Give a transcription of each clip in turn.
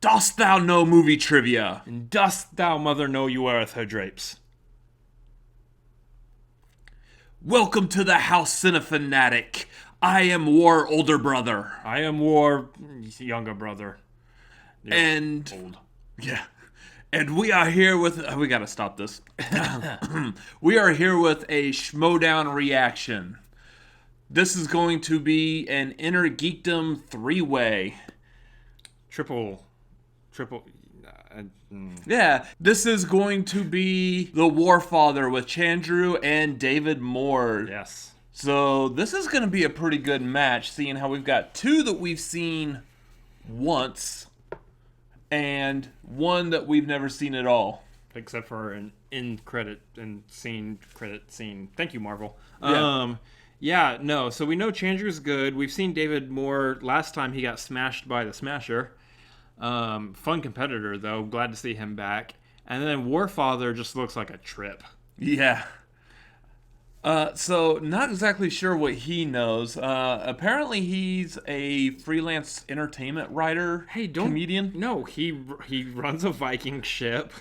Dost thou know movie trivia? And dost thou, mother, know you weareth her drapes? Welcome to the House Cinefanatic. I am War older brother. I am War younger brother. You're And old. yeah. And we are here with we gotta stop this. We are here with a Schmoedown reaction. This is going to be an Innergeekdom 3-way. Triple. Yeah, this is going to be the Warfather with Chandru and David Moore. Yes. So this is going to be a pretty good match, seeing how we've got two that we've seen once and one that we've never seen at all. Except for an in credit and credit scene. Thank you, Marvel. Yeah. No. So we know Chandru's good. We've seen David Moore. Last time he got smashed by the Smasher. Fun competitor, though. Glad to see him back. And then Warfather just looks like a trip. Yeah. So not exactly sure what he knows. Apparently he's a freelance entertainment writer, comedian. No, he runs a Viking ship.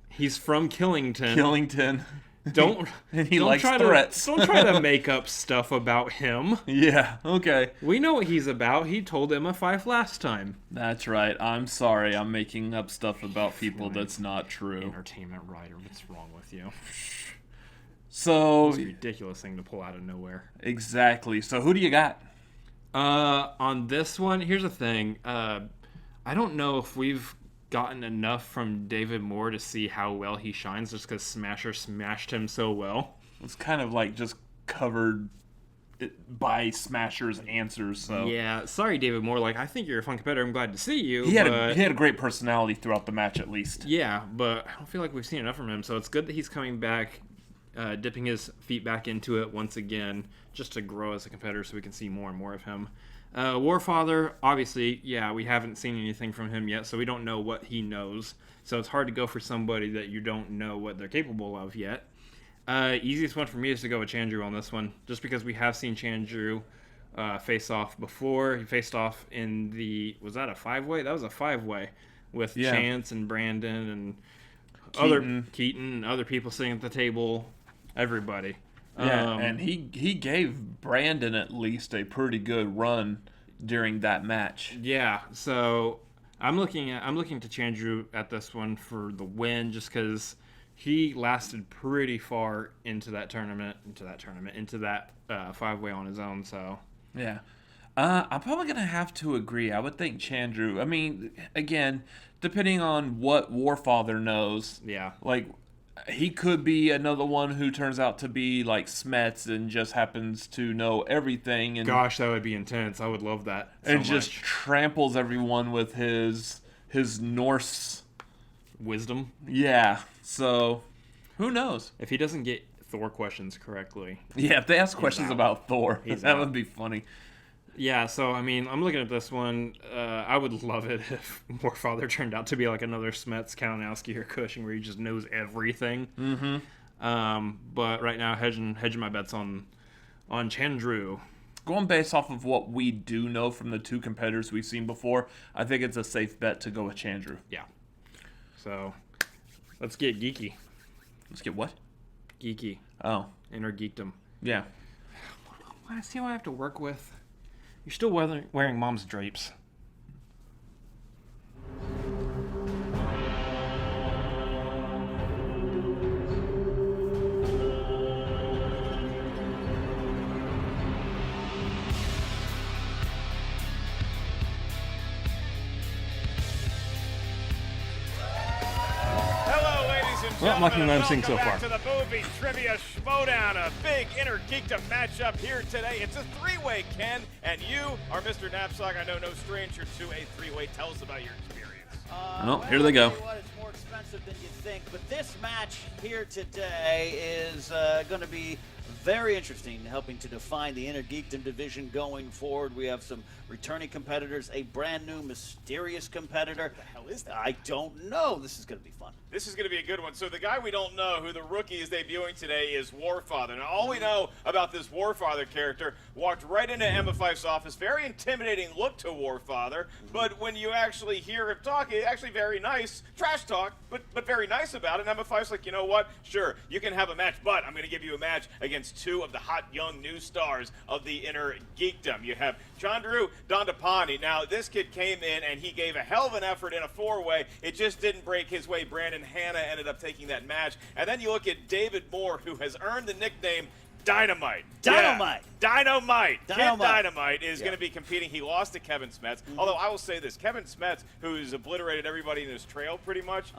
He's from Killington. And he likes threats. Don't try to make up stuff about him. Yeah, okay. We know what he's about. He told Emma Fife last time. That's right. I'm sorry. I'm making up stuff about people that's not true. Entertainment writer. What's wrong with you? So It's a ridiculous thing to pull out of nowhere. Exactly. So who do you got? On this one, here's the thing. I don't know if we've gotten enough from David Moore to see how well he shines just because Smasher smashed him so well. It's kind of like just covered by Smasher's answers. So yeah, sorry, David Moore. Like, I think you're a fun competitor. I'm glad to see you. He had a great personality throughout the match, at least. Yeah, but I don't feel like we've seen enough from him. So it's good that he's coming back, dipping his feet back into it once again, just to grow as a competitor so we can see more and more of him. Warfather, obviously, yeah, we haven't seen anything from him yet, so we don't know what he knows. So it's hard to go for somebody that you don't know what they're capable of yet. Easiest one for me is to go with Chandru on this one, just because we have seen Chandru face off before. He faced off in was that a 5-way? That was a 5-way with Chance and Brandon and Keaton and other people sitting at the table, everybody. Yeah, and he gave Brandon at least a pretty good run during that match. Yeah, so I'm looking to Chandru at this one for the win, just because he lasted pretty far into that 5-way on his own. So yeah, I'm probably gonna have to agree. I would think Chandru. I mean, again, depending on what Warfather knows. Yeah, like. He could be another one who turns out to be like Smets and just happens to know everything. And gosh, that would be intense. I would love that. And just tramples everyone with his Norse wisdom. Yeah. So, who knows? If he doesn't get Thor questions correctly. Yeah, if they ask questions about Thor, that would be funny. Yeah, so, I mean, I'm looking at this one. I would love it if Warfather turned out to be like another Smets, Kalinowski, or Cushing, where he just knows everything. Mm-hmm. But right now, hedging my bets on Chandru. Going based off of what we do know from the two competitors we've seen before, I think it's a safe bet to go with Chandru. Yeah. So, let's get geeky. Let's get what? Geeky. Oh. Innergeekdom. Yeah. See what I have to work with? You're still wearing mom's drapes. Well, I'm liking what I'm seeing so far. Welcome back to the movie Trivia Schmoedown, a big Innergeekdom matchup here today. It's a 3-way, Ken, and you are Mr. Knapsack. I know no stranger to a 3-way. Tell us about your experience. Well, here they go. It's more expensive than you think, but this match here today is going to be very interesting, helping to define the Innergeekdom division going forward. We have some returning competitors, a brand new mysterious competitor. What the hell is that? I don't know. This is going to be fun. This is going to be a good one. So the guy we don't know, who the rookie is debuting today, is Warfather. Now, all we know about this Warfather character walked right into Emma Fife's office. Very intimidating look to Warfather, but when you actually hear him talk, he's actually very nice. Trash talk, but very nice about it. And Emma Fife's like, you know what? Sure, you can have a match, but I'm going to give you a match against two of the hot young new stars of the Innergeekdom. You have Chandru, Dhandapani. Now, this kid came in and he gave a hell of an effort in a four-way. It just didn't break his way. Brandon Hanna ended up taking that match. And then you look at David Moore, who has earned the nickname Dynamite. Dynamite. Yeah. Dynamite. Kid Dynamite. Dynamite is going to be competing. He lost to Kevin Smets. Although I will say this, Kevin Smets, who's obliterated everybody in his trail pretty much,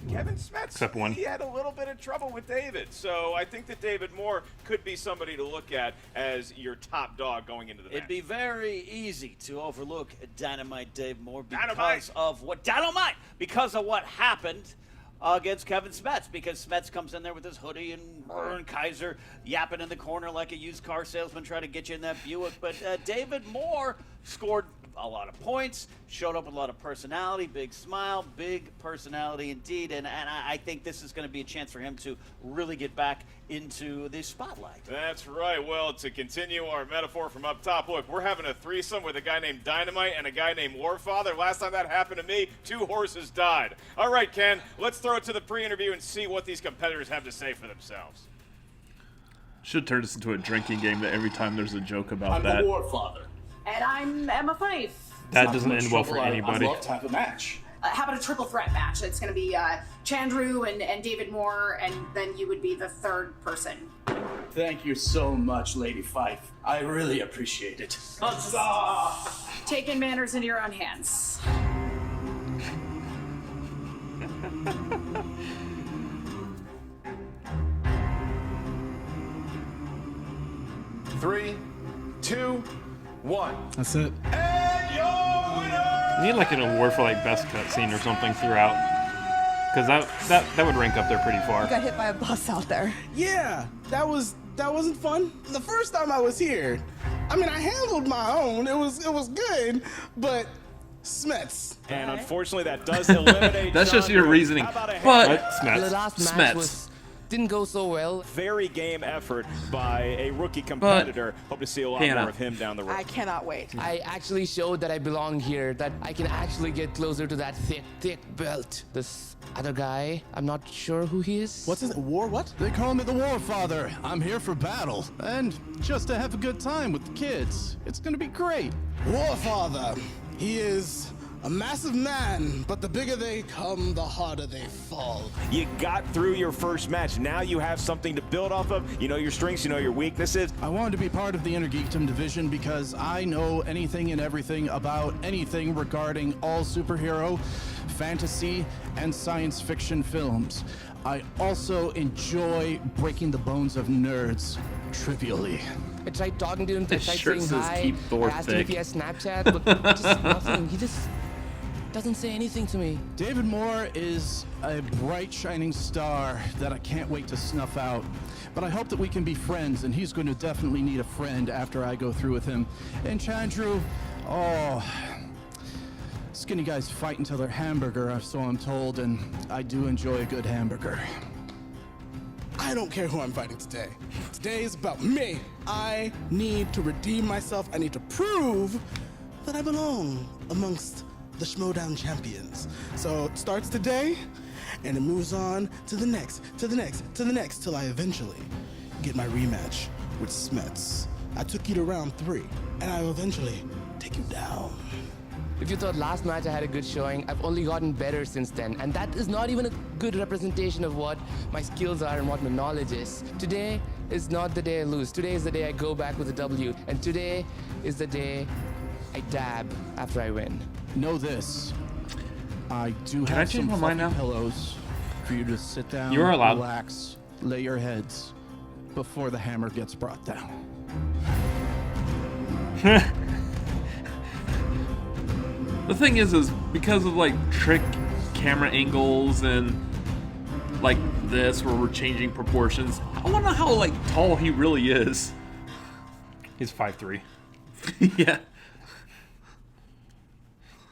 Kevin Smets, Except one. he had a little bit of trouble with David. So I think that David Moore could be somebody to look at as your top dog going into the match. It'd be very easy to overlook Dynamite Dave Moore Dynamite. because of what happened against Kevin Smets, because Smets comes in there with his hoodie and Kaiser yapping in the corner like a used car salesman trying to get you in that Buick. But David Moore scored a lot of points, showed up with a lot of personality, big smile, big personality indeed, and I think this is going to be a chance for him to really get back into the spotlight. That's right. Well, to continue our metaphor from up top, look, we're having a threesome with a guy named Dynamite and a guy named Warfather. Last time that happened to me, 2 horses died. All right, Ken, let's throw it to the pre-interview and see what these competitors have to say for themselves. Should turn this into a drinking game that every time there's a joke about that. I'm the Warfather. And I'm Emma Fife. That doesn't end well for anybody. I'd love to have a match. How about a triple threat match? It's going to be Chandru and David Moore, and then you would be the third person. Thank you so much, Lady Fife. I really appreciate it. Huzzah! Taking matters into your own hands. Three, two, one. That's it. And your winner! We need like an award for like best cutscene or something throughout, because that would rank up there pretty far. Got hit by a bus out there. Yeah, that wasn't fun. The first time I was here, I mean, I handled my own. It was good, but Smets. And unfortunately, that does eliminate That's just your Chandru. reasoning. How about a But Smets. The last match Smets. didn't go so well. very game effort by a rookie competitor. Hope to see a lot Hannah. more of him down the road. I cannot wait. I actually showed that I belong here, that I can actually get closer to that thick belt. This other guy, I'm not sure who he is. What's his war? What? They call me the Warfather. I'm here for battle and just to have a good time with the kids. It's gonna be great. Warfather. He is a massive man, but the bigger they come, the harder they fall. You got through your first match. Now you have something to build off of. You know your strengths, you know your weaknesses. I wanted to be part of the Innergeekdom division because I know anything and everything about anything regarding all superhero, fantasy, and science fiction films. I also enjoy breaking the bones of nerds trivially. I tried talking to him, I His tried shirt saying says hi. keep Thor I asked him if thick. he has Snapchat, but just nothing. He just doesn't say anything to me. David Moore is a bright, shining star that I can't wait to snuff out. But I hope that we can be friends, and he's going to definitely need a friend after I go through with him. And Chandru, oh, skinny guys fight until they're hamburger, so I'm told, and I do enjoy a good hamburger. I don't care who I'm fighting today. Today is about me. I need to redeem myself. I need to prove that I belong amongst the Schmoedown champions. So it starts today, and it moves on to the next, to the next, to the next, till I eventually get my rematch with Smets. I took you to round 3, and I will eventually take you down. If you thought last match I had a good showing, I've only gotten better since then, and that is not even a good representation of what my skills are and what my knowledge is. Today is not the day I lose. Today is the day I go back with a W, and today is the day I dab after I win. Know this, I do Can I have change some my mind fluffy now? pillows for you to sit down, You are allowed. relax, lay your heads before the hammer gets brought down. The thing is because of like trick camera angles and like this where we're changing proportions, I want to know how like tall he really is. He's 5'3". Yeah.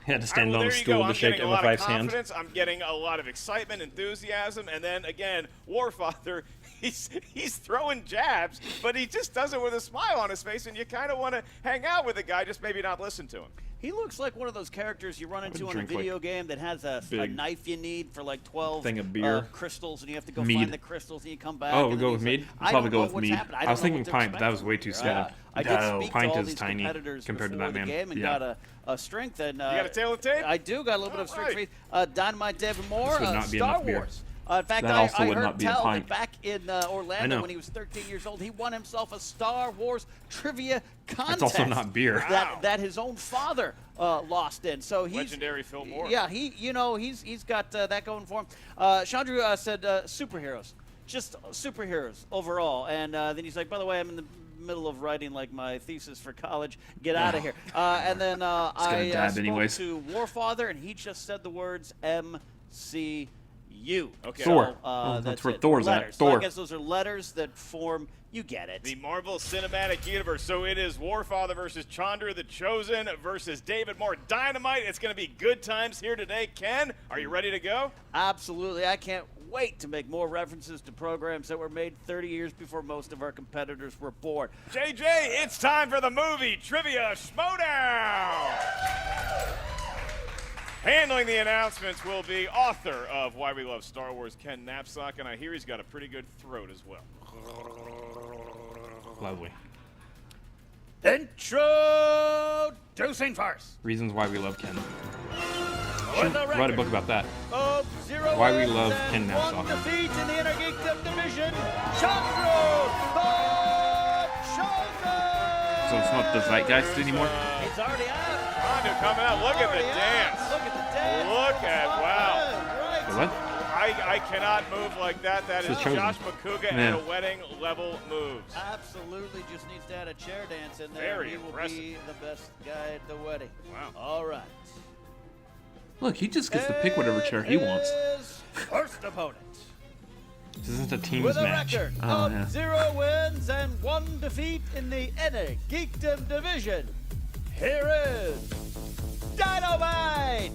He had to stand Well, on a there you stool go. to I'm shake getting a lot of Emma 5's hand. confidence. I'm getting a lot of excitement, enthusiasm, and then again, Warfather, he's throwing jabs, but he just does it with a smile on his face, and you kind of want to hang out with the guy, just maybe not listen to him. He looks like one of those characters you run into in a drink, video game that has a knife you need for like 12 thing of beer. crystals, and you have to go Mead. find the crystals, and you come back. Oh, and we then go he's with mead? like, We'll I probably don't go know with what's mead. happening. I was don't know thinking what to pint, but that expect was from way him too here. skinny. I did No, speak pint to all is these tiny competitors compared to before that the man. game and Yeah. got a strength. And, You got a tail of tape? I do got a little bit of strength. right. Dynamite David Moore, This would not be Star enough beer. Wars. In fact, That I also would heard not be a tell that pint. back in I Orlando know. when he was 13 years old, he won himself a Star Wars trivia contest. That's also not beer. That his own father lost in. So he's Legendary Phil Moore. Yeah, he's got that going for him. Chandru said superheroes, just superheroes overall. And then he's like, by the way, I'm in the middle of writing like my thesis for college. Get out of here. And then I spoke anyways. to Warfather, and he just said the words MCU. Okay. Thor. So, that's where it. Thor's at. Letters. So I Thor. guess those are letters that form. You get it. The Marvel Cinematic Universe. So it is Warfather versus Chandru the Chosen versus David Moore. Dynamite. It's going to be good times here today. Ken, are you ready to go? Absolutely. I can't wait to make more references to programs that were made 30 years before most of our competitors were born. JJ, it's time for the movie Trivia Schmoedown. Handling the announcements will be author of Why We Love Star Wars, Ken Knapsack, and I hear he's got a pretty good throat as well. Lovely. Introducing first. Reasons why we love Ken. With a Write a record book about that. of 0 Why we wins love and Ken 1 Knapsack. defeat in the Innergeekdom division, Chandru the Chosen. So it's not the Zeitgeist anymore? He's already out. Chandru coming out. Look at the Already out. dance. Look at the dance. Look at, wow. Right. What? I cannot move like that. That It's is the Chosen. Josh McCouga Man. at a wedding level moves. Absolutely just needs to add a chair dance in there. Very he will impressive. be the best guy at the wedding. Wow. All right. Look, he just gets to pick whatever chair he wants. His first opponent. This isn't a teams With a match. record Oh, of yeah. 0 wins and 1 defeat in the Innergeekdom division, here is Dynamite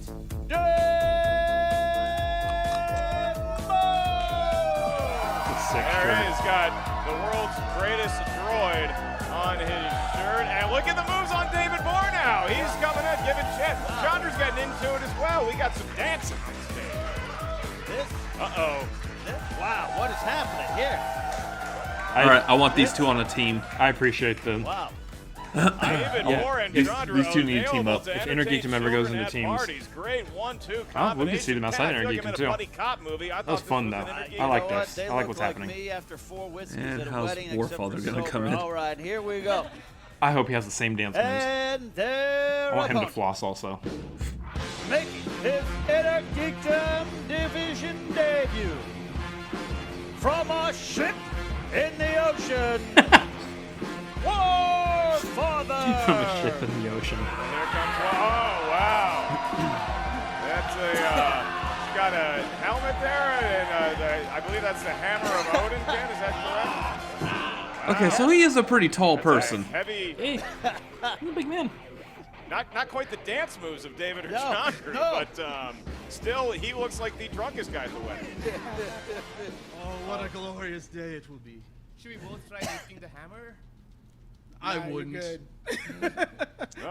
Sick There shirt. he is, got the world's greatest droid on his shirt. And look at the moves on David Moore now. He's coming in, giving chance. Chandru's getting into it as well. We got some dancing on stage. Uh-oh. Wow, what is happening here? All right, I want these two on a team. I appreciate the. Wow. David Moore and these Chandru two need to team available up. to If entertain Innergeekdom ever goes children into at teams. parties. Great 1-2 Oh, we can see them outside combination. I feel like I'm in Innergeekdom, a too. buddy cop movie. I That thought was this fun, was though. an Innergeekdom. I like You know what? this. They I like look what's like happening. Me after 4 whiskeys And at a how's wedding, except Warfather for gonna come sober. in? All right, here we go. I hope he has the same dance moves. And there I want him to opponent, floss also. making his Innergeekdom division debut from a ship in the ocean, Warfather. From a ship in the ocean. There comes one. Oh, wow. That's a, she's got a helmet there, and I believe that's the hammer of Odin, Ken, is that correct? Okay, so he is a pretty tall person. Heavy, Hey, you're a big man. not quite the dance moves of David or No, Chandru, no. but still, he looks like the drunkest guy at the wedding. Oh, what a glorious day it will be. Should we both try lifting the hammer? I wouldn't. I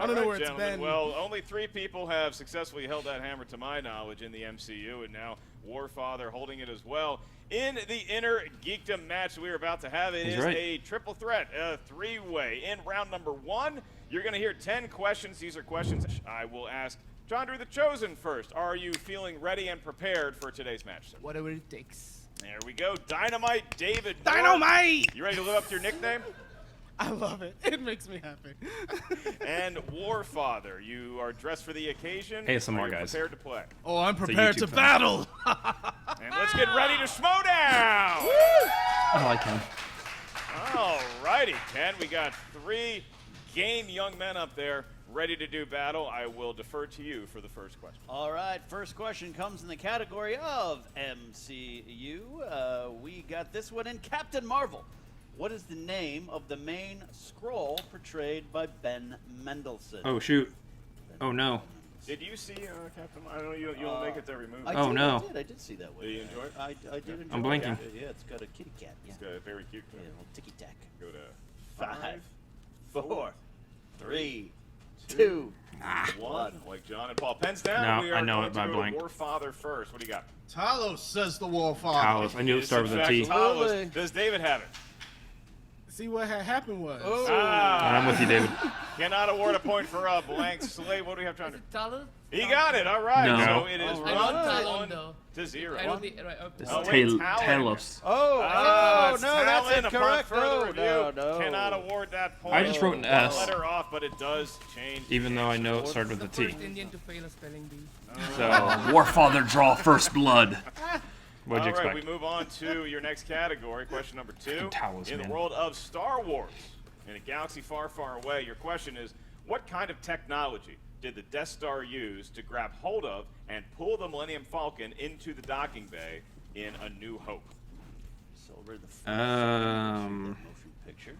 don't know where it's been. Well, only 3 people have successfully held that hammer, to my knowledge, in the MCU, and now Warfather holding it as well. In the Innergeekdom match we are about to have, it He's is right. a triple threat, a 3-way. In round number 1, you're going to hear 10 questions. These are questions I will ask Chandru the Chosen first. Are you feeling ready and prepared for today's match, sir? Whatever it takes. There we go. Dynamite David Moore. Dynamite! You ready to live up to your nickname? I love it. It makes me happy. And Warfather, you are dressed for the occasion. ASMR, Are you guys. prepared to play? Oh, I'm prepared YouTube to thing. battle. And let's get ready to Schmoedown! I like him. All righty, Ken. We got 3 game young men up there ready to do battle. I will defer to you for the first question. All right, first question comes in the category of MCU. We got this one in Captain Marvel. What is the name of the main scroll portrayed by Ben Mendelsohn? Oh, shoot. Oh, no. Did you see Captain? I don't know. You don't make it to every movie. I did see that one. Did you enjoy it? I did enjoy it. I'm blinking. Yeah, it's got a kitty cat. Yeah. It's got a very cute. Yeah, a little ticky tack. Go to 5, 4, 3, 2, 1. Like John and Paul. Pens down. No, we are I know going it by to go blank. to Warfather first. What do you got? Talos says the Warfather. Talos. I knew it started with a T. Talos. Does David have it? See, what had happened was. I'm with you, David. Cannot award a point for a blank slate. What do we have, Chandru? Talos? He got it. All right. No. So it is I know Talon, 1 though. to 0. I don't think, right, It's okay. Talos. Oh, it's no, that's Talon. Upon incorrect. further review, No. cannot award that point. I just wrote an S. Letter off, but it does change. Even though I know it started with a T. First Indian to fail a spelling bee. So, Warfather draw first blood. what'd you All right, expect? we move on to your next category. Question number 2. Talos, In man. the world of Star Wars, in a galaxy far, far away, your question is, what kind of technology did the Death Star use to grab hold of and pull the Millennium Falcon into the docking bay in A New Hope? Silver the first Um, motion picture.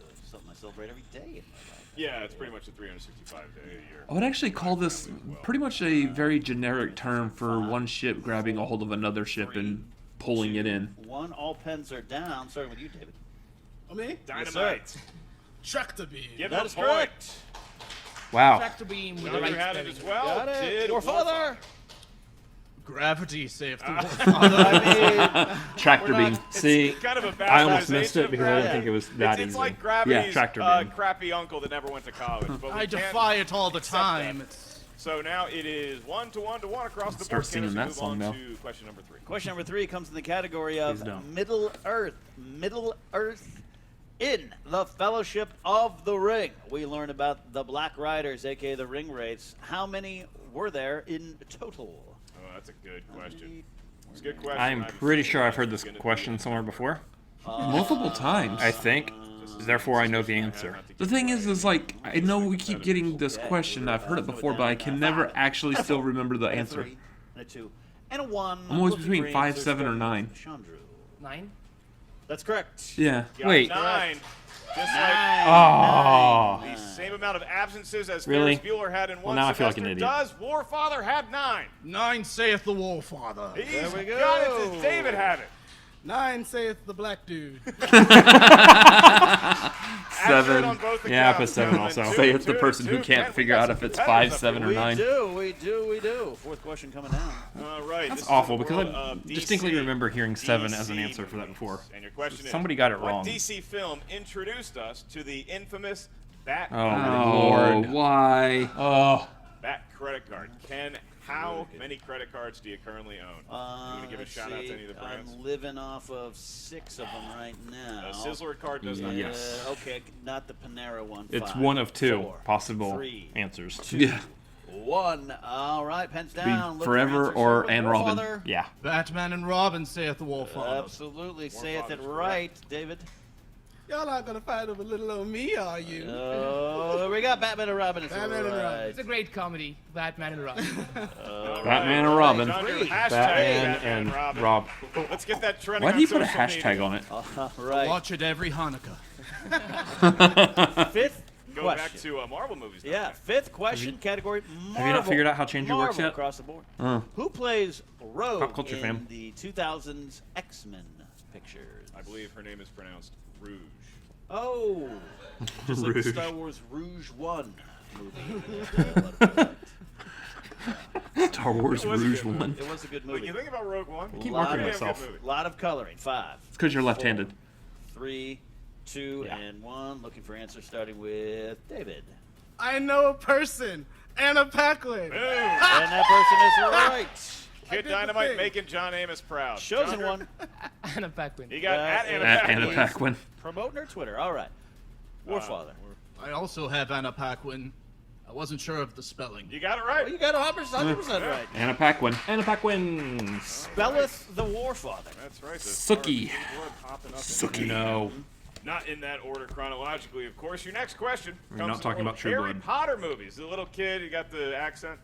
That's something I celebrate every day in my life. Yeah, it's pretty much a 365-day a year. I would actually call this pretty much a very generic term for one ship grabbing a hold of another ship and pulling it in. 1, all pens are down. Starting with you, David. Oh, me? Dynamite. Tractor beam. Give That him is a point. correct. wow. Tractor beam with the Chandru right had it spelling. as well. Got it. Did Your father. Gravity saved the Warfather. I mean, Tractor beam. See, Kind of a I almost missed bastardization it of because I didn't gravity. think it was that It's easy. like Gravity's tractor beam. crappy uncle that never went to college. But we I can't defy it all the accept time. that. So now it is 1 to 1 to 1 across the Start board. singing Can that we move song on now. to question number 3? question number 3 comes in the category of Please don't. Middle Earth. Middle Earth. In the Fellowship of the Ring, we learn about the Black Riders, aka the Ring Wraiths. How many were there in total? Oh, that's a good question. It's a good question. I'm pretty sure I've heard this question somewhere before. Multiple times. I think. Therefore, I know the answer. The thing is like, I know we keep getting this question. I've heard it before, but I can never actually still remember the And a answer. 3, and a 2, and a 1. I'm always Looking between for 5, answers 7, or starting 9. with Chandru. 9? That's correct. Yeah. Got Wait. 9. Just Oh. like the same amount of absences as Really? Ferris Bueller had in one Well, now I feel like an semester. idiot. Does Warfather had 9? 9 saith the Warfather. He's we go. got it. Does David have it? 9 saith the black dude. 7 on both Yeah, I put accounts. 7 And also. two, Say it's the two, person who two. can't Man, we figure got out some if it's competitors 5, up 7, here. or 9. We do. Fourth question coming down. All right. That's this is awful the because world I of distinctly DC. remember hearing 7 as an DC answer for that before. And your question is, Somebody got it wrong. What DC film introduced us to the infamous Bat Oh, Lord. Why? Oh. Bat credit card? Ken, how many credit cards do you currently own? You want to give a Let's shout out see. to any of the brands? I'm living off of 6 of them right now. A Sizzler card does not. Yes. Okay, not the Panera one. It's 5, one of 2 4, possible 3, answers. 2, Yeah. 1. All right, pens Be down. Look for Forever answers. or Silver and Robin. Warfather. Yeah. Batman and Robin saith the Warfather. Absolutely. Saith it Warfather's right, David. Y'all not gonna fight over little old me, are you? Oh, we got Batman and Robin. It's Batman and right. Robin. It's a great comedy, Batman and Robin. Batman and Robin. Chandru, hashtag Batman Batman and Robin. Rob. Let's get that trending Why on did he put a social hashtag media. on it? Right. Watch it every Hanukkah. Fifth Go question. back to Marvel movies. now. Yeah, fifth question, category Marvel. Have you not figured out how Chandru works Marvel yet? across the board. Oh. Who plays Rogue Pop culture in fam. the 2000s X-Men pictures? I believe her name is pronounced Rouge. Oh, just like the Rouge. Star Wars Rouge 1 movie. Star Wars It was a Rouge good movie. 1. It was a good When movie. you think about Rogue One, Keep Lot marking of- myself. Lot of coloring. 5, It's because you're left-handed. 3, 2, Yeah. and 1. Looking for answers starting with David. I know a person, Anna Paquin. boom! And that person is right. Kid the Dynamite thing. making John Amos proud. Chosen Chandru, one. Anna Paquin. He got That at Anna is- Paquin. Anna Paquin. Promoting her Twitter. All right. Warfather. I also have Anna Paquin. I wasn't sure of the spelling. You got it Oh, right. you got 100% right. Anna Paquin. Anna Paquin. Spelleth the Warfather. That's right. the Sookie. Star Wars popping up in Sookie. No. Not in that order chronologically, of course. Your next question We're comes not from talking the about True Harry Blood. Potter movies. The little kid, you got the accent.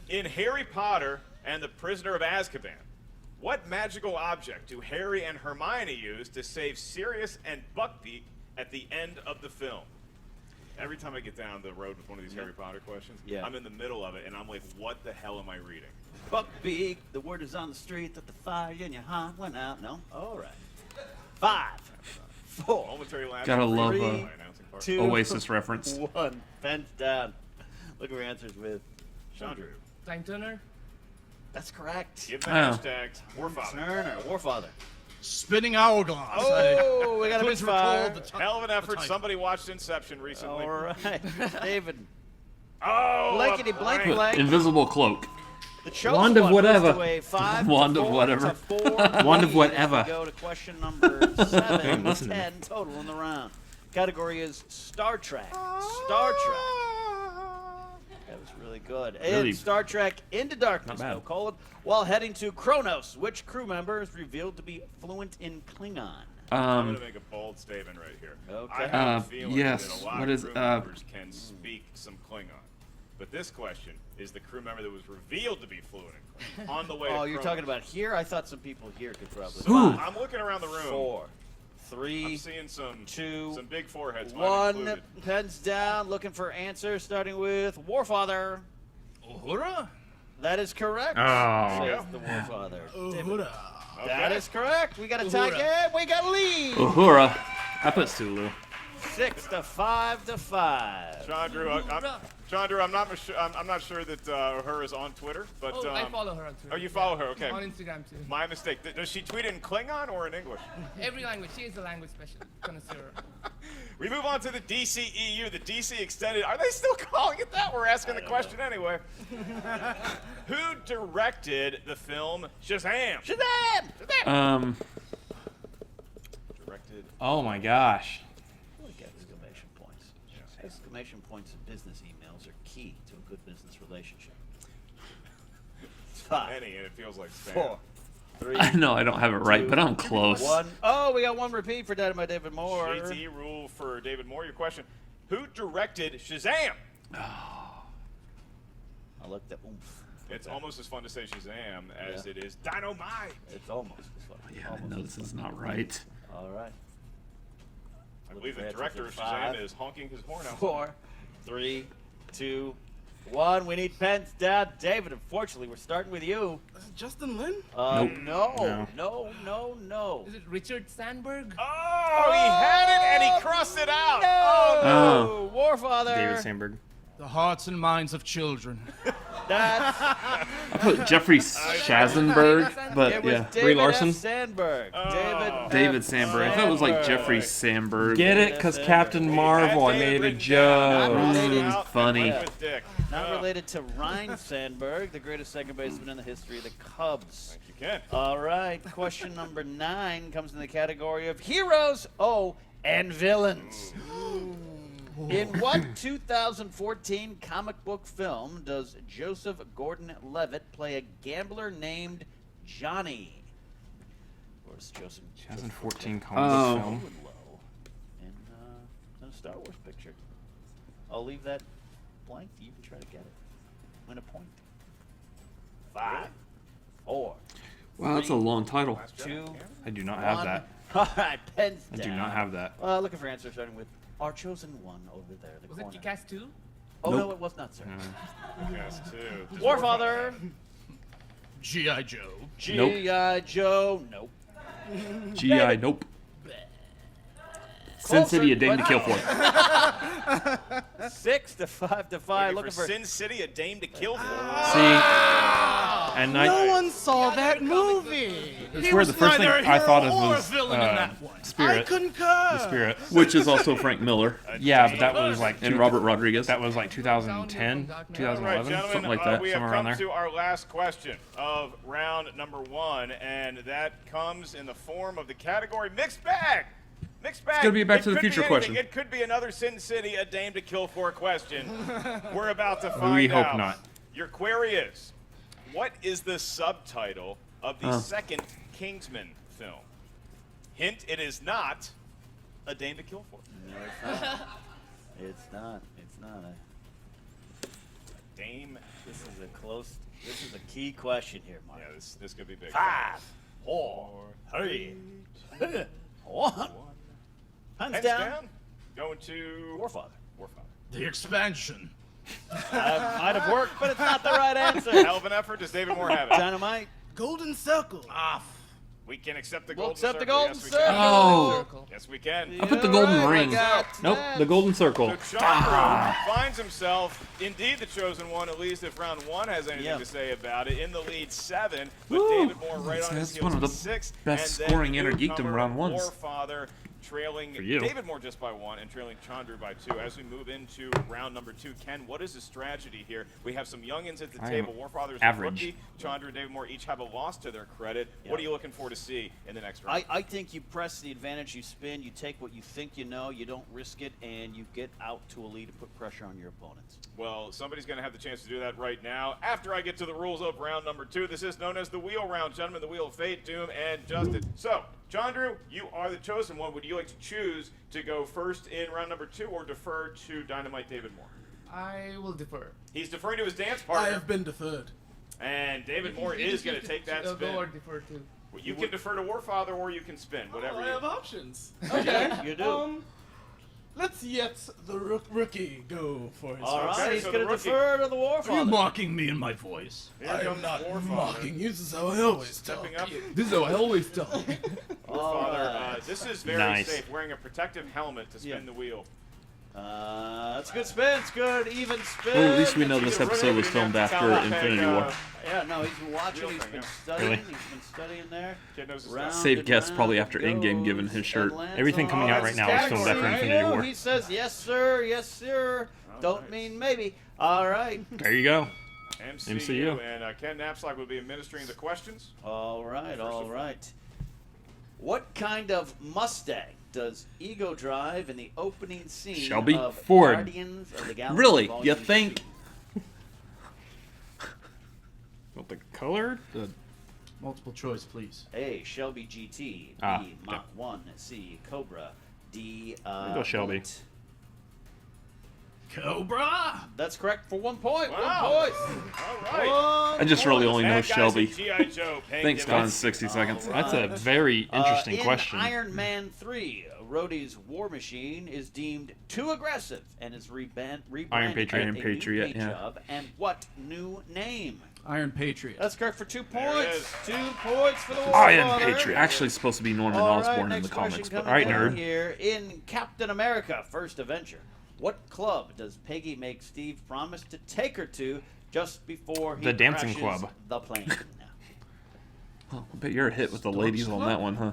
In Harry Potter and the Prisoner of Azkaban, what magical object do Harry and Hermione use to save Sirius and Buckbeak at the end of the film? Every time I get down the road with one of these Harry Potter questions, Yeah. I'm in the middle of it, and I'm like, what the hell am I reading? Buckbeak, the word is on the street that the fire in your heart went out. No? All right. 5, 4, Momentary lapse. Gotta love Three, a announcing part. 2, Oasis reference. 1. Pens down. Look for answers with Chandru. Time turner. That's correct. Give the Oh. hashtag Warfather. Turner, Warfather. Spinning hourglass. Oh, we got a Please misfire. recall the Hell of an effort. title. Somebody watched Inception recently. All right. David. Oh, Blankety blank blank. Invisible cloak. The chosen Wand of one whatever. moves away 5 Wand to of 4 whatever. to 4 Wand of lead. whatever. We go to question number 7. listen to me. 10 total in the round. Category is Star Trek. Star Trek. That was really good. Really In Star Trek Into Darkness, not bad. no colon, while heading to Kronos, which crew member is revealed to be fluent in Klingon? I'm going to make a bold statement right here. Okay. I have a feeling yes, that a lot what of is, crew members can speak some Klingon. But this question is the crew member that was revealed to be fluent in Klingon on the way to Oh, you're Kronos. talking about here? I thought some people here could probably. So I'm looking around the room. 4, I'm 3, seeing some 2, big foreheads. mine 1. included. Pens down, looking for answers, starting with Warfather. Uhura? That is correct. Oh. Says the Warfather. Uhura. That is correct. We got a tie game. We got a lead. Uhura. I put Sulu. 6 to 5 to 5. Chandru, I'm not sure that her is on Twitter, but Oh, I follow her on Twitter. Oh, you follow her? Okay. On Instagram too. My mistake. Does she tweet in Klingon or in English? Every language. She is a language specialist connoisseur. We move on to the DCEU, the DC Extended. Are they still calling it that? We're asking the question anyway. Who directed the film Shazam? Shazam! Directed. Oh my gosh. Look at exclamation points. Exclamation points in business emails are key to a good business relationship. 5, Many, and it feels like spam. 4, 3. I know I don't have it right, but I'm close. 1. Oh, we got one repeat for Dynamite David Moore. JT rule for David Moore. Your question: who directed Shazam? I like that oomph. It's almost as fun to say Shazam as it is Dynamite. It's almost as fun. Yeah, I know this is not right. All right. I believe the Looking for director of answer for 5. Shazam is honking his horn out. 4, 3, 2, 1. We need pens down. David, unfortunately, we're starting with you. Justin Lin? Nope. No. Is it Richard Sandberg? Oh, he had it and he crossed it out. Oh, no. Warfather. David Sandberg. The hearts and minds of children. That's I put Jeffrey Shazzenberg, but it was yeah. David Larson? F. Sandberg. David Sandberg. I thought it was like Jeffrey Sandberg. Get it? Because Captain Marvel, I made a joke. Funny. Not related to Ryan Sandberg, the greatest second baseman in the history of the Cubs. Thank you, Ken. All right, question number 9 comes in the category of heroes, and villains. In what 2014 comic book film does Joseph Gordon-Levitt play a gambler named Johnny? Or is Joseph 2014 comic film. In a Star Wars picture. I'll leave that blank. You can try to get it. Win a point. 5, 4. Wow, that's a long title. 2. I do not have that. All right, pens I down. do not have that. Looking for answers starting with our chosen one over there. The Was corner. it Kick-Ass 2? Oh, no, Nope. it was not, sir. Yes, too. Warfather. G.I. Joe. G.I. Joe. Nope. G.I. Nope. Sin City, A Dame to Kill For. 6 to 5 to 5. Looking for Sin City, A Dame to Kill For. See, And No one saw that movie. it's where the first thing I thought of was villain in that one. I Spirit. concur. Spirit. which is also Frank Miller Yeah, but that was like and Robert Rodriguez. That was like 2010, All right, 2011, gentlemen, something like that, we have somewhere come around there. to our last question of round number 1, and that comes in the form of the category Mixed Bag. Mixed Bag. It's gonna be a Back It to the could be Future anything. question. It could be another Sin City, A Dame to Kill For question. We're about to find out. We hope not. Your query is, what is the subtitle of the second Kingsman film? Hint, it is not A Dame to Kill For. No, it's not. It's not. It's not. Dame. This is a close. This is a key question here, Mark. Yeah, this could be big. 5, 4, 3, 1. Hands Hands down. down. Going to Warfather. Warfather. The expansion. Might have worked, but it's not the right answer. Hell of an effort. Does David Moore have it? Dynamite. Golden circle. We can accept the We'll golden accept the circle. golden Yes, we circle. can. Oh. Yes, we can. I put the golden Alright, ring. we got Nope, that. the golden circle. So Chandru finds himself indeed the chosen one, at least if round one has anything Yep. to say about it. In the lead 7, but Woo. David Moore right on his That's heels one of with the 6. best and scoring then Innergeekdom newcomer round ones. Warfather trailing For you. David Moore just by 1 and trailing Chandru by 2. As we move into round number 2, Ken, what is the strategy here? We have some youngins at the I am table. Warfather's a average. rookie. Chandru and David Moore each have a loss to their credit. What are you looking for to see in the next round? I think you press the advantage, you spin, you take what you think you know, you don't risk it, and you get out to a lead to put pressure on your opponents. Well, somebody's going to have the chance to do that right now. After I get to the rules of round number 2, this is known as the wheel round, gentlemen, the wheel of fate, doom, and justice. So, Chandru, you are the chosen one. Would you like to choose to go first in round number 2 or defer to Dynamite David Moore? I will defer. He's deferring to his dance I partner, have been deferred. and David Moore is going to take that Go spin. or defer too. You can defer to Warfather or you can spin, whatever I you... have options. Okay. You do. Let's the rookie go for his All first. right, Okay, he's so going the to rookie- defer to the Are you Warfather. mocking me and my voice? Here I am comes not Warfather. mocking you. This is how I always Stepping talk. up. This is how I always talk. Warfather, this is very Nice. safe, wearing a protective helmet to spin Yeah. the wheel. That's a good spin. It's good. Even spin. Well, at least we know He's this a episode rookie, was we filmed didn't have after to count Infinity that, War. Yeah, no, he's been watching. Real He's thing, been yeah. studying. Really? He's been studying there. Kid knows his Round stuff. Saved and guess probably round after it Endgame goes given his shirt. and lands Everything coming on out right now is filmed after category. Infinity War. He says, yes, sir. Yes, sir. Don't right. mean maybe. All right. There you go. MCU. And Ken Knapsack will be administering the questions. All right. First All of all. right. What kind of Mustang does Ego drive in the opening scene Shelby of Ford. Guardians of the Galaxy Really? Volume You think? 2? What, the color? The multiple choice, please. A. Shelby GT. B. Ah, Mach okay. 1. C. Cobra. D. go Shelby. Bullet. Cobra! That's correct for 1 point. Wow. 1 point. All right. I just really only know Bad guys Shelby. in G.I. Joe paying Thanks, dividends. Don. 60 seconds. That's a very interesting in question. Iron Man 3, Rhodey's War Machine is deemed too aggressive and is rebranded Iron Patriot. Iron a Patriot, new paint yeah. job. And what new name? Iron Patriot. That's correct for 2 There it points. is. 2 points for the Iron Warfather. Patriot. Actually, supposed to be Norman All right, Osborn in next the question comics, coming but All right, down nerd. here. In Captain America: First Avenger, what club does Peggy make Steve promise to take her to just before he The Dancing crashes Club. the plane? I bet you're a hit with the ladies on that one, huh?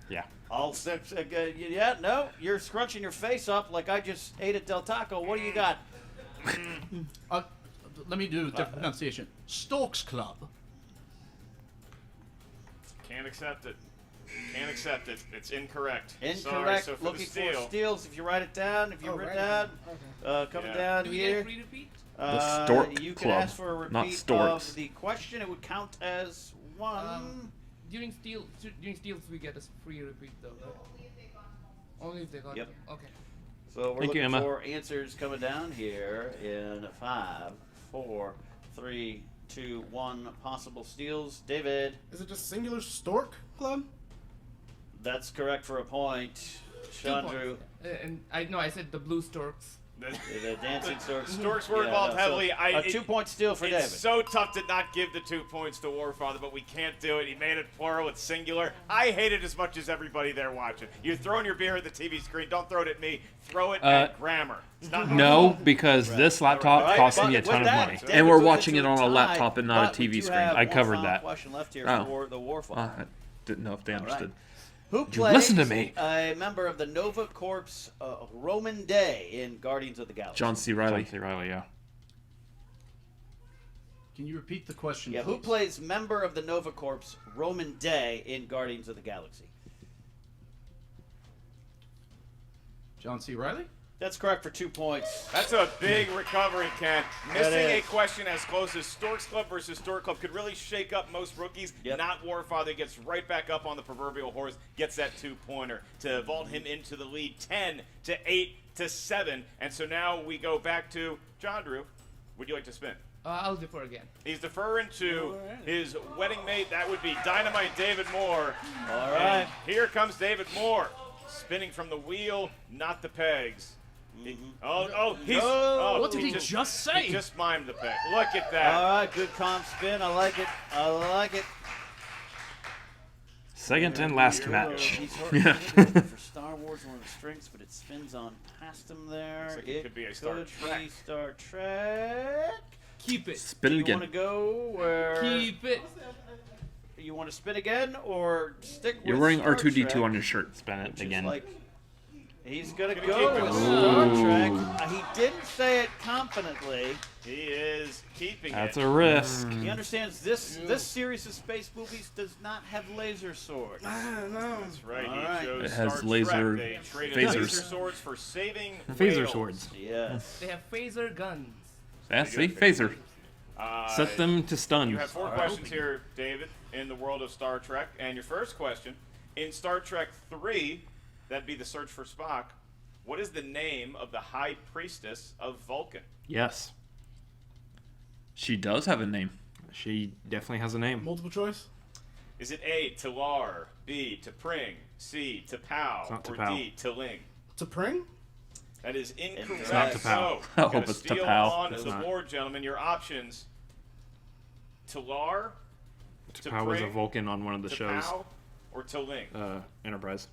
Yeah. All six. Yeah, no, you're scrunching your face up like I just ate at Del Taco. What do you got? Let me do a different pronunciation. Stokes Club. Can't accept it. Can't accept it. It's incorrect. Incorrect. Sorry, so for Looking the steal. for steals. If you write it down, if you write right down, down. coming Yeah. down Do we here. get free repeat? The Stork You can Club, ask for a repeat not Storks. of the question. It would count as one. During steals we get a free repeat though, right? Only if they got Yep. it. Okay. So we're Thank you, looking Emma. for answers coming down here in 5, 4, 3, 2, 1. Possible steals. David. Is it just singular Stork Club? That's correct for a point. 2 Chandru. points. And I said the blue storks. The dancing storks. Storks were involved heavily. A 2 point steal for It's David. so tough to not give the 2 points to Warfather, but we can't do it. He made it plural. It's singular. I hate it as much as everybody there watching. You're throwing your beer at the TV screen. Don't throw it at me. Throw it at grammar. It's not No, because this laptop Right, cost but me a with ton of that, money. David And we're moves watching into it on a tie, laptop and not a but we TV do screen. have I one covered final that. question left here Oh. for the Warfather. I didn't know if they understood. Who you plays listen to me? a member of the Nova Corps, Roman Day in Guardians of the Galaxy? John C. Riley. John C. Riley, yeah. Can you repeat the question, Yeah, please? who plays member of the Nova Corps, Roman Day in Guardians of the Galaxy? John C. Riley? That's correct for 2 points. That's a big recovery, Ken. That Missing a is. question as close as Storks Club versus Stork Club could really shake up most rookies. Yep. Not Warfather. Gets right back up on the proverbial horse, gets that 2-pointer to vault him into the lead 10-8-7. And so now we go back to Chandru. Would you like to spin? I'll defer again. He's deferring to his wedding mate. That would be Dynamite David Moore. All right. And here comes David Moore, spinning from the wheel, not the pegs. What did he just say? He just mimed the pick. Look at that. All right, good comp spin. I like it. I like it. Second and last match. Yeah. For Star Wars, one of the strengths, but it spins on past him there. Looks like it could be a Star Trek. Star Trek. Keep it. Spin it You again. want to go where? Keep it. You want to spin again or stick with You're wearing Star R2D2 Trek, on your shirt. Spin it which is again. like, he's going to Gonna go keep it. with Star Trek. He didn't say it confidently. He is keeping That's it. a risk. He understands this series of space movies does not have laser swords. That's right. All He right. chose It has Star laser Trek. They traded phasers. laser swords for saving Phaser whales. swords. Yes. They have phaser guns. Yeah, see? Phaser. Set them to stun. You have 4 questions here, David, in the world of Star Trek. And your first question, in Star Trek 3, that'd be the search for Spock, what is the name of the High Priestess of Vulcan? Yes. She does have a name. She definitely has a name. Multiple choice? Is it A, T'Lar, B, T'Pring, C, T'Pau, not or T'Pau. D, T'Ling? T'Pring? That is incorrect. It's not T'Pau. So, I hope gotta it's steal T'Pau. on It's the not. board, gentlemen. Your options: T'Lar, T'Pau was a Vulcan on one of the shows. T'Pau, or T'Ling. Enterprise.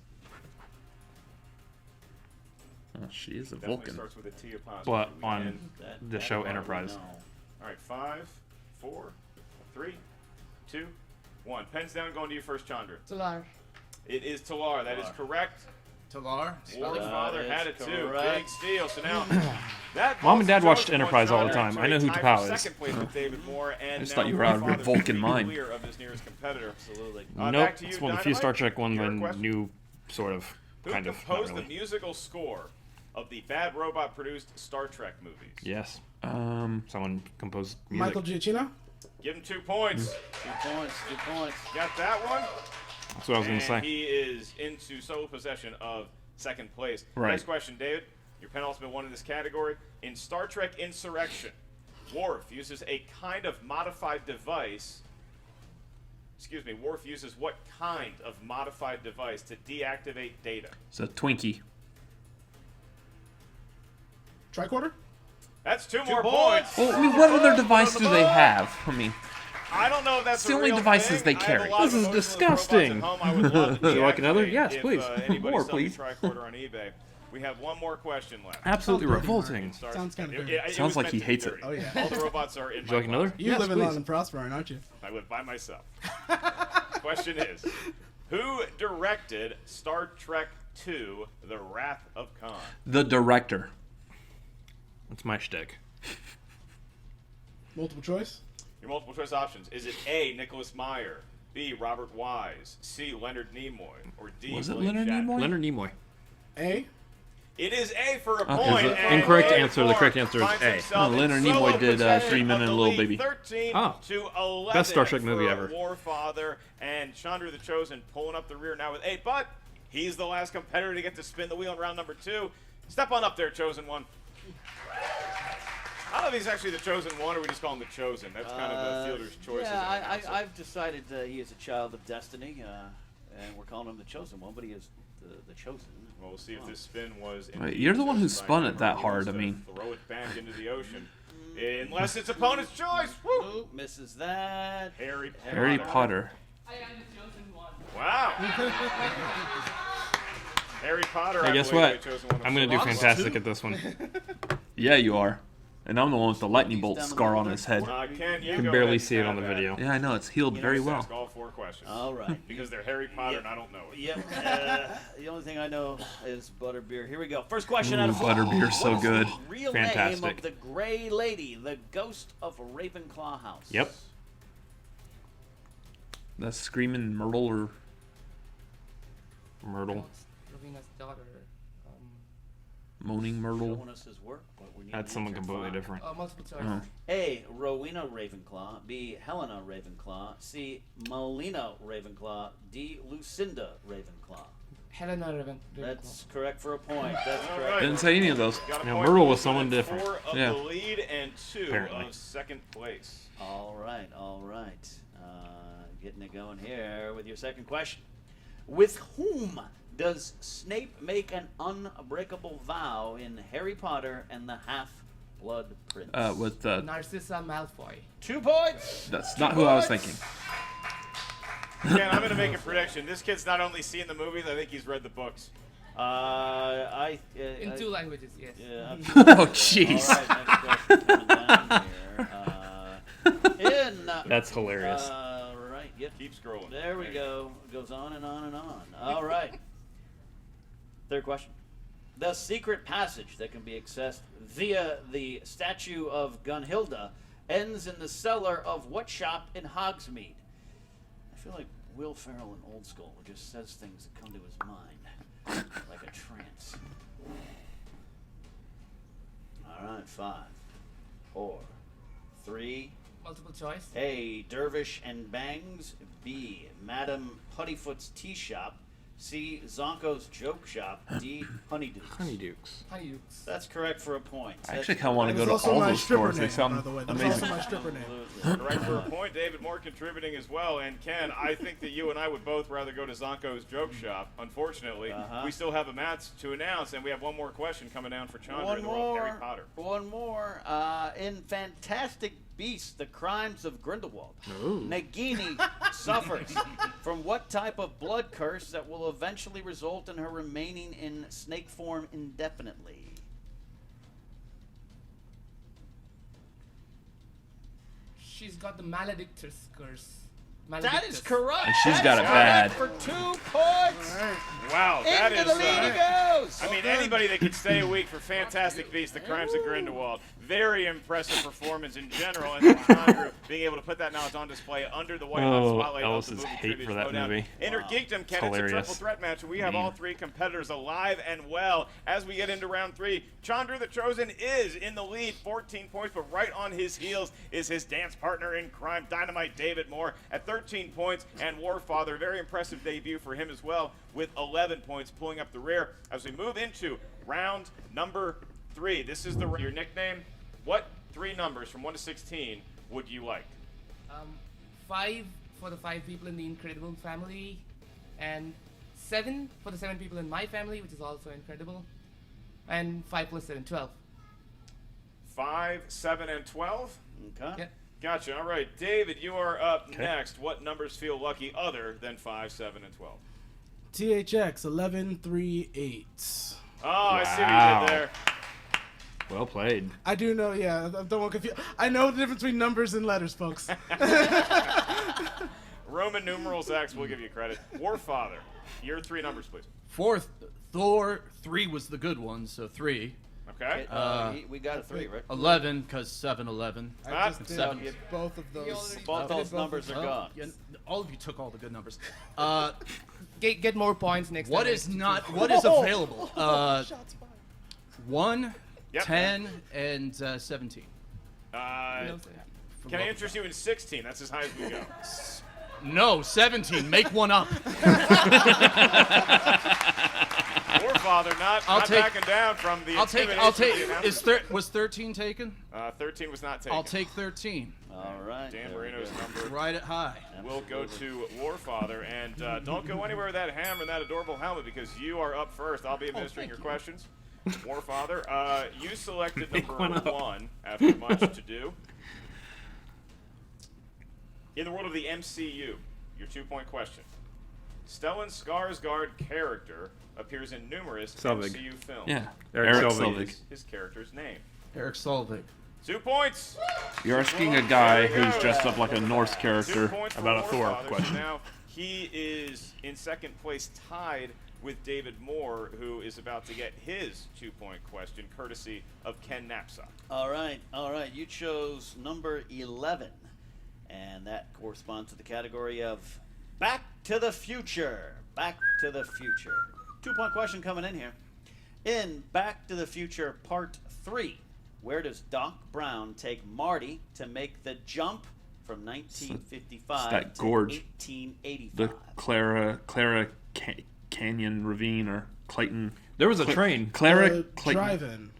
Oh, she is a Definitely Vulcan. starts with a T apostrophe. But on And- the show Enterprise. all right, 5, 4, 3, 2, 1. Pens down. Going to you first, Chandru. Talar. It is T'Lar. That is correct. Talar? Warfather had it too. correct. Big steal. So now that Mom and Dad watched Jones Enterprise all the points time. I know who tie T'Pau for is. Second place with David Moore, and I just now thought you were out of your Warfather Vulcan is mind. clear of his nearest competitor. Absolutely. Nope. Back to you, It's one of the few Star Dynamite. Trek one Your that question? knew sort of, Who kind of, not composed really. the musical score of the Bad Robot produced Star Trek movies? Yes. Um, Someone composed music. Michael Giacchino? Give him 2 points. 2 points. 2 points. Got that one? That's what I was going to And say. he is into sole possession of second place. Right. Next question, David. Your penultimate one in this category. In Star Trek Insurrection, Worf uses a kind of modified device. Excuse me, Worf uses what kind of modified device to deactivate data? it's a Twinkie. Tricorder? That's 2 more points. Well, I mean, what other device do they have? I mean, I don't know if that's It's the a only real devices thing. they I have a carry. lot of This is emotionless disgusting. robots at home. I would love to Would you like another? deactivate Yes, if, please. Anybody's More, selling please. tricorder on eBay. We have one more question left. Absolutely revolting. Sounds kind of It- dirty. it Sounds was like meant he to be hates it. dirty. Oh, yeah. All the robots are in Would you like my another? closet. You Yes, live in please. Long and prospering, aren't you? I live by myself. Question is, who directed Star Trek II: The Wrath of Khan? the director. That's my shtick. Multiple choice? Your multiple choice options. Is it A, Nicholas Meyer, B, Robert Wise, C, Leonard Nimoy, or D, Was it William Leonard Shatner? Nimoy? Leonard Nimoy. A? It is A for a Okay. point. Is the and incorrect David answer- the Moore correct answer is finds A. himself Oh, in Leonard solo Nimoy did, possession 3 Men of and a the Little lead, Baby. 13 Oh. to 11 Best Star Trek movie for ever. Warfather, and Chandru the Chosen pulling up the rear now with 8, but he's the last competitor to get to spin the wheel in round number 2. Step on up there, Chosen One. I don't know if he's actually the Chosen One or we just call him the Chosen. That's kind of the fielder's choice. as an Yeah, announcer. I've decided he is a child of destiny, and we're calling him the chosen one, but he is the chosen. Well, we'll see if this spin was. Wait, you're the one who indeed spun just it by that Chandru. hard, He I wants mean. to throw it back into the ocean, unless it's opponent's choice. Woo! Ooh, misses that. Harry Potter. I am the chosen one. Wow. Harry Potter. Hey, I guess believe, what? the chosen one I'm going to do himself. fantastic at this one. Yeah, you are. And I'm the one with the lightning bolt scar on his head. Ken, you You go can barely ahead see it and on the have that. video. Yeah, I know. It's healed very Just well. ask all 4 questions. All right. Because they're Harry Potter and I don't know it. Yep. The only thing I know is butterbeer. Here we go. First question out Ooh, of 4. butterbeer's so What's good. the real Fantastic. name of the Gray Lady, the ghost of Ravenclaw House? Yep. That's Screaming Myrtle or Myrtle. Rowena's daughter. Moaning Myrtle. Showing us his work, but we need That's an someone answer. completely different. Multiple choice. Oh. A. Rowena Ravenclaw. B. Helena Ravenclaw. C. Melina Ravenclaw. D. Lucinda Ravenclaw. Helena Ravenclaw. That's correct for a point. That's All correct. right. Didn't say any of those. Got a Now, point Myrtle for was someone Lucinda, different. 4 of Yeah. the lead and 2 Apparently. of second place. All right, all right. Getting it going here with your second question. With whom does Snape make an unbreakable vow in Harry Potter and the Half-Blood Prince? With Narcissa Malfoy. 2 points. That's not who I was thinking. Ken, I'm going to make a prediction. This kid's not only seen the movies, I think he's read the books. In 2 languages, yes. Yeah, Oh, jeez. All right, next question coming down here. That's hilarious. Right, yep. Keep scrolling. There we go. It goes on and on and on. All right. Third question. The secret passage that can be accessed via the statue of Gunhilda ends in the cellar of what shop in Hogsmeade? I feel like Will Ferrell in Old School just says things that come to his mind like a trance. All right, 5, 4, 3. Multiple choice. A. Dervish and Bangs. B. Madam Puttyfoot's Tea Shop. C. Zonko's Joke Shop. D. Honeydukes. Honeydukes. That's correct for a point. I actually kind of want to go to all those stores. They sound amazing. Also my stripper name. Correct for a point. David Moore contributing as well. And Ken, I think that you and I would both rather go to Zonko's Joke Shop. Unfortunately, we still have a match to announce, and we have one more question coming down for Chandru in the world of Harry Potter. One more. In Fantastic Beasts, The Crimes of Grindelwald, Nagini suffers from what type of blood curse that will eventually result in her remaining in snake form indefinitely? She's got the Maledictus curse. That is correct. And she's got it bad. For 2 points. Wow, that Into is. the lead he goes. I mean, anybody that could stay awake for Fantastic Beasts, The Crimes of Grindelwald, very impressive performance in general, and then Chandru being able to put that knowledge on display under the white hot spotlight of the Ellis's movie hate tribute for that Schmoedown. movie. Innergeekdom, Ken, it's a hilarious. triple threat match, and we have all 3 competitors alive and well as we get into round 3. Chandru the Chosen is in the lead, 14 points, but right on his heels is his dance partner in crime, Dynamite David Moore, at 13 points, and Warfather, very impressive debut for him as well, with 11 points, pulling up the rear as we move into round number 3. This is your nickname. What 3 numbers from 1 to 16 would you like? 5 for the 5 people in the Incredible family, and 7 for the 7 people in my family, which is also incredible, and 5 plus 7, 12. 5, 7, and 12? Okay. Yep. Gotcha. All right, David, you are up next. What numbers feel lucky other than 5, 7, and 12? THX 11, 3, 8. Oh, I see what you did there. Well played. I do know, yeah. Don't want confuse. I know the difference between numbers and letters, folks. Roman numerals X, we'll give you credit. Warfather, your 3 numbers, please. Fourth, Thor, 3 was the good one, so 3. Okay. We got a 3, right? 11, because 7-11. I just did 7. both of those. Both those numbers are gone. Yeah, all of you took all the good numbers. Get more points next time. What is available? 1, Yep. 10, and 17. Can I interest you in 16? That's as high as we go. No, 17. Make one up. Warfather not backing down from the I'll take. Was 13 taken? 13 was not taken. I'll take 13. All right. Dan Marino's number. Ride it high. We'll go to Warfather, and don't go anywhere with that hammer and that adorable helmet because you are up first. I'll be administering your questions. Warfather, you selected number 1 after much to do. In the world of the MCU, your 2-point question. Stellan Skarsgård character appears in numerous MCU films. Yeah, Eric Selvig. Is his character's name? Eric Solvig. 2 points. You're asking a guy who's dressed up like a Norse 2 character points about a for Thor Warfather. question. So now he is in second place, tied with David Moore, who is about to get his 2-point question, courtesy of Ken Knapsack. All right. You chose number 11, and that corresponds to the category of Back to the Future. Back to the Future. 2-point question coming in here. In Back to the Future Part 3, where does Doc Brown take Marty to make the jump from 1955 that to gorge. 1885? The Clara Canyon Ravine or Clayton. There was a train. Clara The Clayton. drive-in.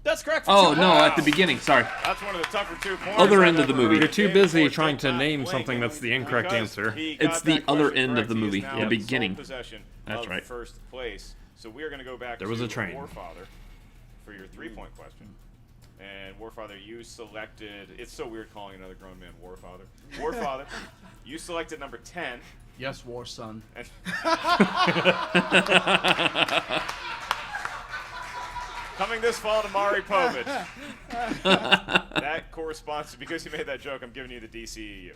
That's correct. Oh, no, at the beginning. Sorry. That's one of the tougher 2 points. Other I've end of the ever movie. heard. You're too David busy Ford trying did to not name blink something that's the incorrect because answer. he It's got the that other question end of correct. the He is movie, now the in beginning. sole possession That's of right. first place. So we are going to go back There was to a train. Warfather for your 3-point question. And Warfather, you selected. It's so weird calling another grown man Warfather. Warfather, you selected number 10. Yes, War Son. And coming this fall to Mari Povich. That corresponds to, because you made that joke, I'm giving you the DCEU.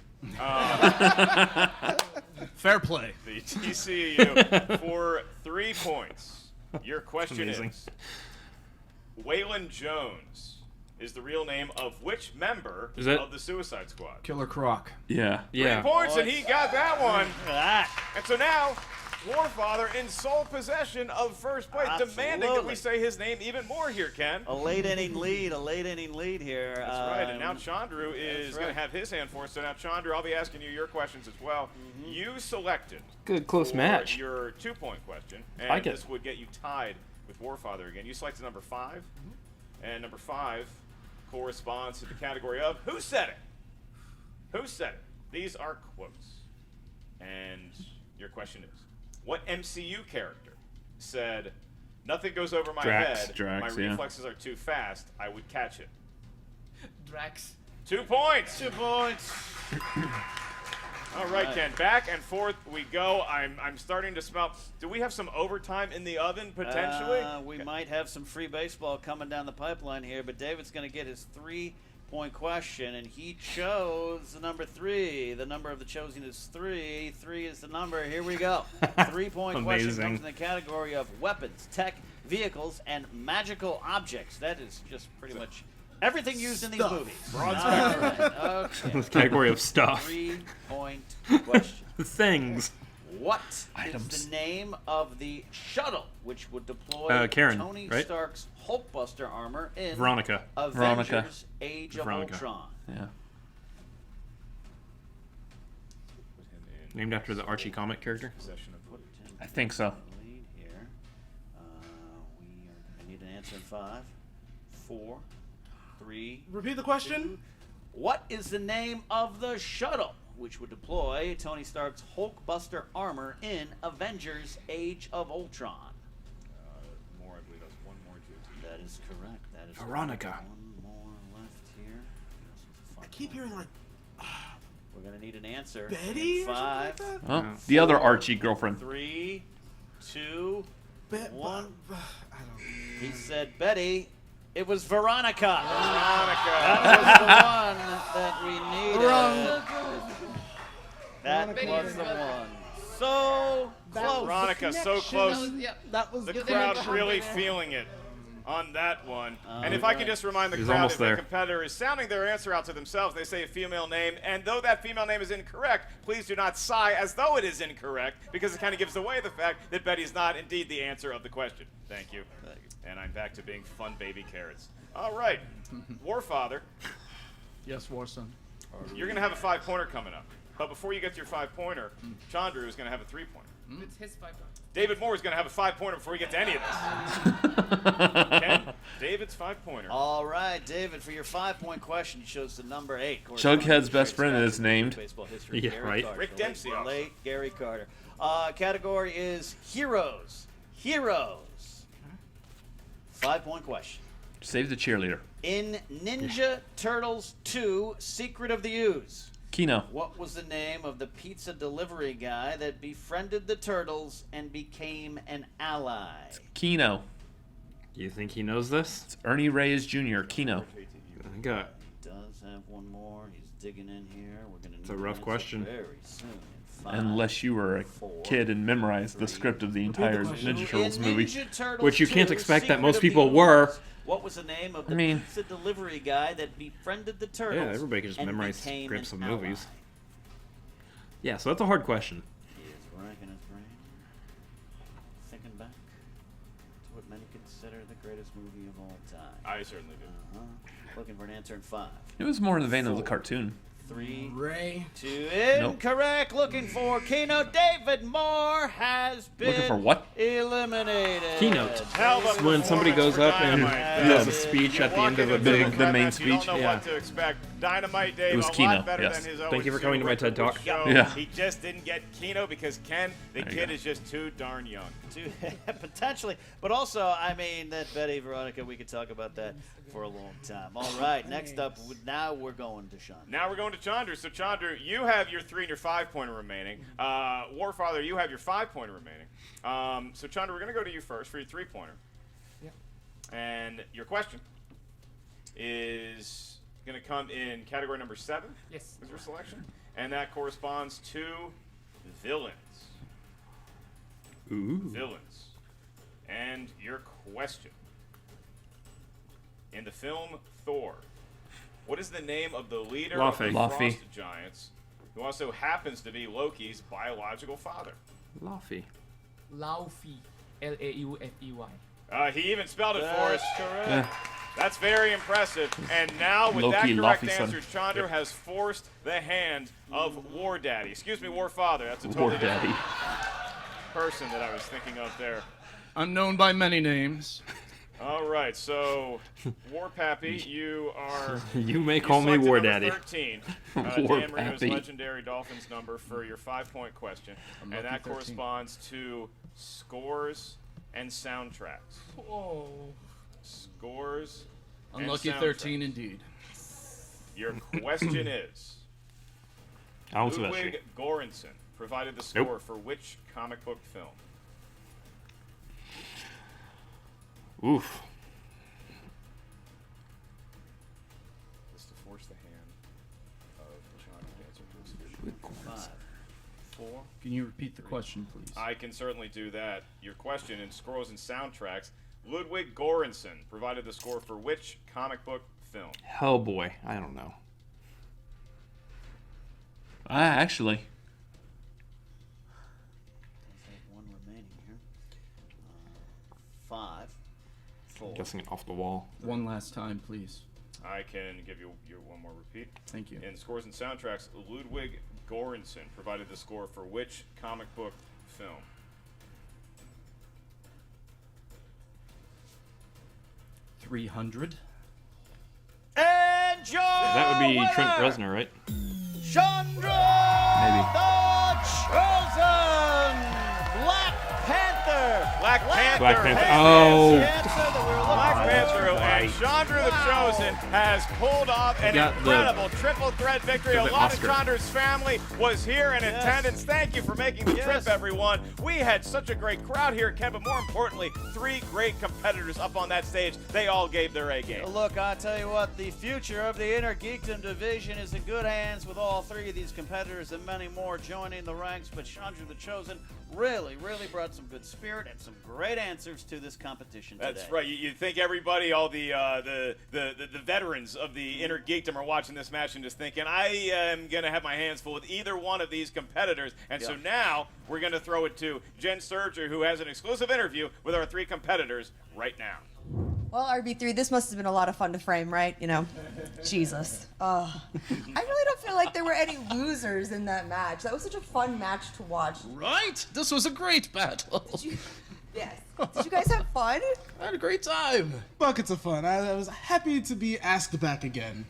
Fair play. The DCEU for 3 points. Your question Amazing. is, Waylon Jones is the real name of which member Is it? of the Suicide Squad? Killer Croc. Yeah. 3 points, and he got that one. Look at that. And so now, Warfather in sole possession of first place, demanding that we Absolutely. say his name even more here, Ken. A late inning lead here. That's right, and now Chandru is going right. to have his hand for us. So now, Chandru, I'll be asking you your questions as well. You selected Good close for match. your 2-point question, and Like it. this would get you tied with Warfather again. You selected number 5, and number 5 corresponds to the category of Who Said It? Who said it? These are quotes. And your question is, what MCU character said, "Nothing goes over my head, Drax, my yeah. reflexes are too fast, I would catch it"? Drax. 2 points. 2 points. All right, Ken. Back and forth we go. I'm starting to smell. Do we have some overtime in the oven potentially? We might have some free baseball coming down the pipeline here, but David's going to get his 3-point question, and he chose the number 3. The number of the chosen is 3. 3 is the number. Here we go. 3-point question Amazing. comes in the category of weapons, tech, vehicles, and magical objects. That is just pretty much everything used in these movies. All right. Okay. This category of stuff. 3-point question. Things. What Items. is the name of the shuttle which would deploy Karen, Tony right? Stark's Hulkbuster armor in Veronica. Avengers Veronica. Age of Veronica. Ultron? Yeah. Named after the Archie comic character. Possession of Put him I think so. in the lead here. We are going to need an answer in 5, 4, 3. Repeat the question. What is the name of the shuttle which would deploy Tony Stark's Hulkbuster armor in Avengers Age of Ultron? more, I believe that's one more to That is correct. That is Veronica. correct. One more left here. I keep hearing like We're gonna need an answer. Betty In or something 5, like that. Oh, the other Archie girlfriend. 3, 2, Be- 1. I don't. He said Betty. It was Veronica. Veronica. That was the one that we needed. That was the one. So close. Veronica, so close. That was The good. crowd really feeling it on that one. And if I can just remind the He's crowd, almost if the there. competitor is sounding their answer out to themselves, they say a female name, and though that female name is incorrect, please do not sigh as though it is incorrect, because it kind of gives away the fact that Betty is not indeed the answer of the question. Thank you. And I'm back to being fun baby carrots. All right. Warfather, Yes, War Son. you're going to have a 5-pointer coming up. But before you get to your 5-pointer, Chandru is going to have a 3-pointer. It's his 5 points. David Moore is going to have a 5-pointer before we get to any of this. Ken, David's 5-pointer. All right, David, for your 5-point question, you chose the number 8. Jughead's best friend is named. Baseball history. Yeah, Gary right. Carter, Rick the Dempsey also. Late Gary Carter. Category is heroes. Heroes. 5-point question. Save the cheerleader. In Ninja Turtles 2: Secret of the Ooze, Kino. what was the name of the pizza delivery guy that befriended the turtles and became an ally? Kino. You think he knows this? It's Ernie Reyes Jr. Kino. I think He does have one more. He's digging in here. We're gonna need a an rough answer question. very soon. In 5, Unless you were a 4, kid and memorized the 3. script of the entire Ninja Turtles In movie. Ninja Turtles Which you can't 2: expect that Secret most of the people Ooze, were. What was the name of the I mean- pizza delivery guy that befriended the turtles? Yeah, everybody can just and memorize became scripts an of movies. ally? Yeah, so that's a hard question. He is racking his brain, thinking back to what many consider the greatest movie of all time. I certainly do. Looking for an answer in 5, It was more in the vein of the cartoon. 3, Ray. 2, incorrect. Looking for Keynote. David Moore has been Looking for what? eliminated. Keynote. Hell of a When somebody performance goes for up and Dynamite. does a speech at the end of a Walk into big, the main match, you don't speech. know Yeah. what to expect. Dynamite Dave, It was a Keno, lot better yes. than his Thank you for coming to my TED Talk. show. Yeah. He just didn't get Keno because Ken, the There you kid, go. is just too darn young. Potentially. But also, I mean, that Betty, Veronica, we could talk about that for a long time. All right, next up, now we're going to Chandru. Now we're going to Chandru. So Chandru, you have your 3 and your 5 pointer remaining. Warfather, you have your 5 pointer remaining. So Chandru, we're going to go to you first for your 3 pointer. Yeah. And your question is going to come in category number 7. Yes. Is your selection, and that corresponds to villains. Ooh. Villains. And your question. In the film Thor, what is the name of the leader of the Laufey. Frost Giants, who also happens to be Loki's biological father? Laufey. Laufey. Laufey. He even spelled it for us. Correct. Yeah. That's very impressive. And now, with Loki, that correct Laufey's son. answer, Chandru Yep. has forced the hand of War Daddy. Excuse me, War Father. That's a War totally Daddy. different person that I was thinking of there. I'm known by many names. All right, so War Pappy, you are. You may call me selected War number Daddy. 13. War Dan Marino's Pappy. legendary Dolphins number for your 5-point question, and lucky that 13. corresponds to scores and soundtracks. Whoa. Scores. Unlucky and 13 soundtracks. indeed. Your question is: I don't see that Ludwig shit. Göransson provided the score for which comic book film? Oof. This to force the hand of John to answer to this question. 5, 4. Can you repeat the question, please? I can certainly do that. Your question in scores and soundtracks: Ludwig Göransson provided the score for which comic book film? Hellboy. I don't know. Actually. Let's have one remaining here. 5, 4. Guessing it off the wall. One last time, please. I can give you your one more repeat. Thank you. In scores and soundtracks, Ludwig Göransson provided the score for which comic book film? $300. And John, That would be winner, Trent Reznor, right? Chandru Maybe. the Chosen, Black Panther. Black Panther. Black Panther. has Oh. The answer that we were looking Black for. Panther and Chandru the Chosen has pulled off an got the- incredible triple threat victory. A the lot Oscar. of Chandru's family was here in Yes. attendance. Thank you for making the Yes. trip, everyone. We had such a great crowd here, Ken, but more importantly, 3 great competitors up on that stage. They all gave their A game. Look, I tell you what, the future of the Innergeekdom division is in good hands with all 3 of these competitors and many more joining the ranks. But Chandru the Chosen really brought some good spirit and some great answers to this competition today. That's right. You think everybody, all the veterans of the Innergeekdom are watching this match and just thinking, I am going to have my hands full with either one of these competitors. And so now we're going to throw it to Jen Serger, who has an exclusive interview with our 3 competitors right now. Well, RB3, this must have been a lot of fun to frame, right? You know, Jesus. I really don't feel like there were any losers in that match. That was such a fun match to watch. Right? This was a great battle. Yes. Did you guys have fun? I had a great time. Buckets of fun. I was happy to be asked back again.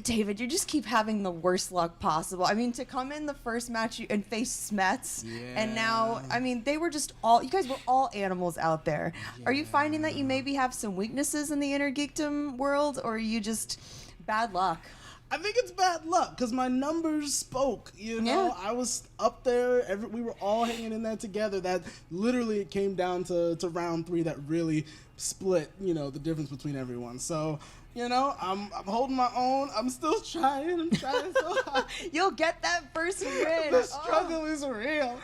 David, you just keep having the worst luck possible. I mean, to come in the first match and face Smets, and now, I mean, they were just you guys were all animals out there. Are you finding that you maybe have some weaknesses in the Innergeekdom world, or are you just bad luck? I think it's bad luck because my numbers spoke. You know, Yeah. I was up there. We were all hanging in there together. That literally it came down to round 3 that really split. You know, the difference between everyone. So, you know, I'm holding my own. I'm still trying. I'm trying so hard. You'll get that first win. The struggle is real.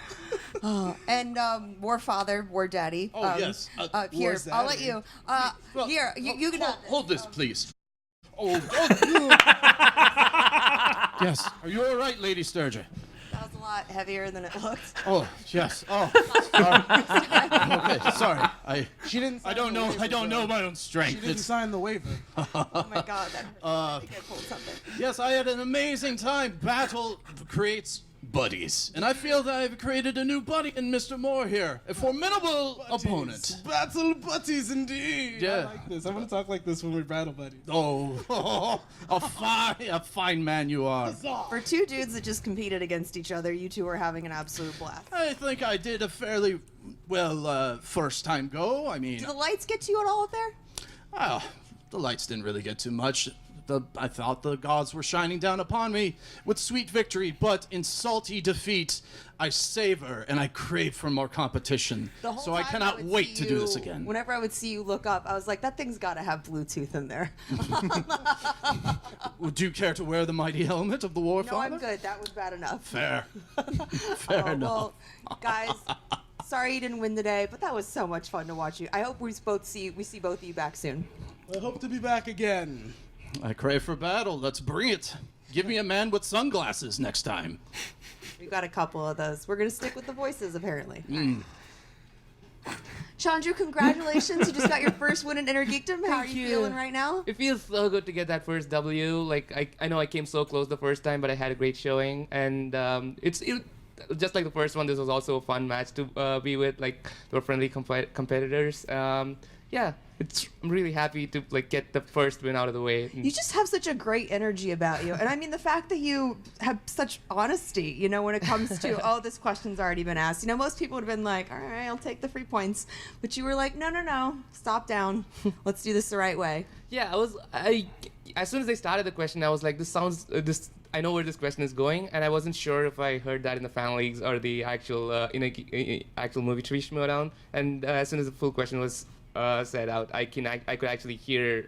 And Warfather, War Daddy. Oh, yes. Here, War's I'll let Daddy. you. Here, you can have this. Hold this, please. Oh, yes. Are you all right, Lady Sturger? That was a lot lot heavier than it looked. Oh, yes. Oh, sorry. Okay, sorry. She didn't. I don't know. I don't know my own She strength. didn't sign the waiver. Oh my god, that hurt. I think I pulled something. Yes, I had an amazing time. Battle creates buddies, and I feel that I've created a new buddy in Mr. Moore here, a formidable opponent. Battle buddies, indeed. Yeah. I like this. I'm gonna talk like this when we're battle buddies. Oh, a fine man you are. For two dudes that just competed against each other, you two are having an absolute blast. I think I did a fairly well first time go. I mean, Do the lights get to you at all up there? the lights didn't really get too much. I thought the gods were shining down upon me with sweet victory, but in salty defeat, I savor and I crave for more competition. The whole So I time cannot would wait see to do you- this again. Whenever I would see you look up, I was like, that thing's got to have Bluetooth in there. Would you care to wear the mighty helmet of the Warfather? No, I'm good. That was bad enough. Fair. Fair enough. Well, guys, sorry you didn't win today, but that was so much fun to watch you. I hope we see both of you back soon. I hope to be back again. I crave for battle. Let's bring it. Give me a man with sunglasses next time. We've got a couple of those. We're going to stick with the voices, apparently. Chandru, congratulations. You just got your first win in Innergeekdom. How are you feeling right now? It feels so good to get that first W. Like, I know I came so close the first time, but I had a great showing. And it's just like the first one, this was also a fun match to be with. Like, they were friendly competitors. Yeah, I'm really happy to get the first win out of the way. You just have such a great energy about you. And I mean, the fact that you have such honesty, when it comes to, oh, this question's already been asked. Most people would have been like, all right, I'll take the free points. But you were like, no, stop down. Let's do this the right way. Yeah, as soon as they started the question, I was like, I know where this question is going, and I wasn't sure if I heard that in the fan leagues or the actual actual movie tree Schmoedown. And as soon as the full question was said out, I could actually hear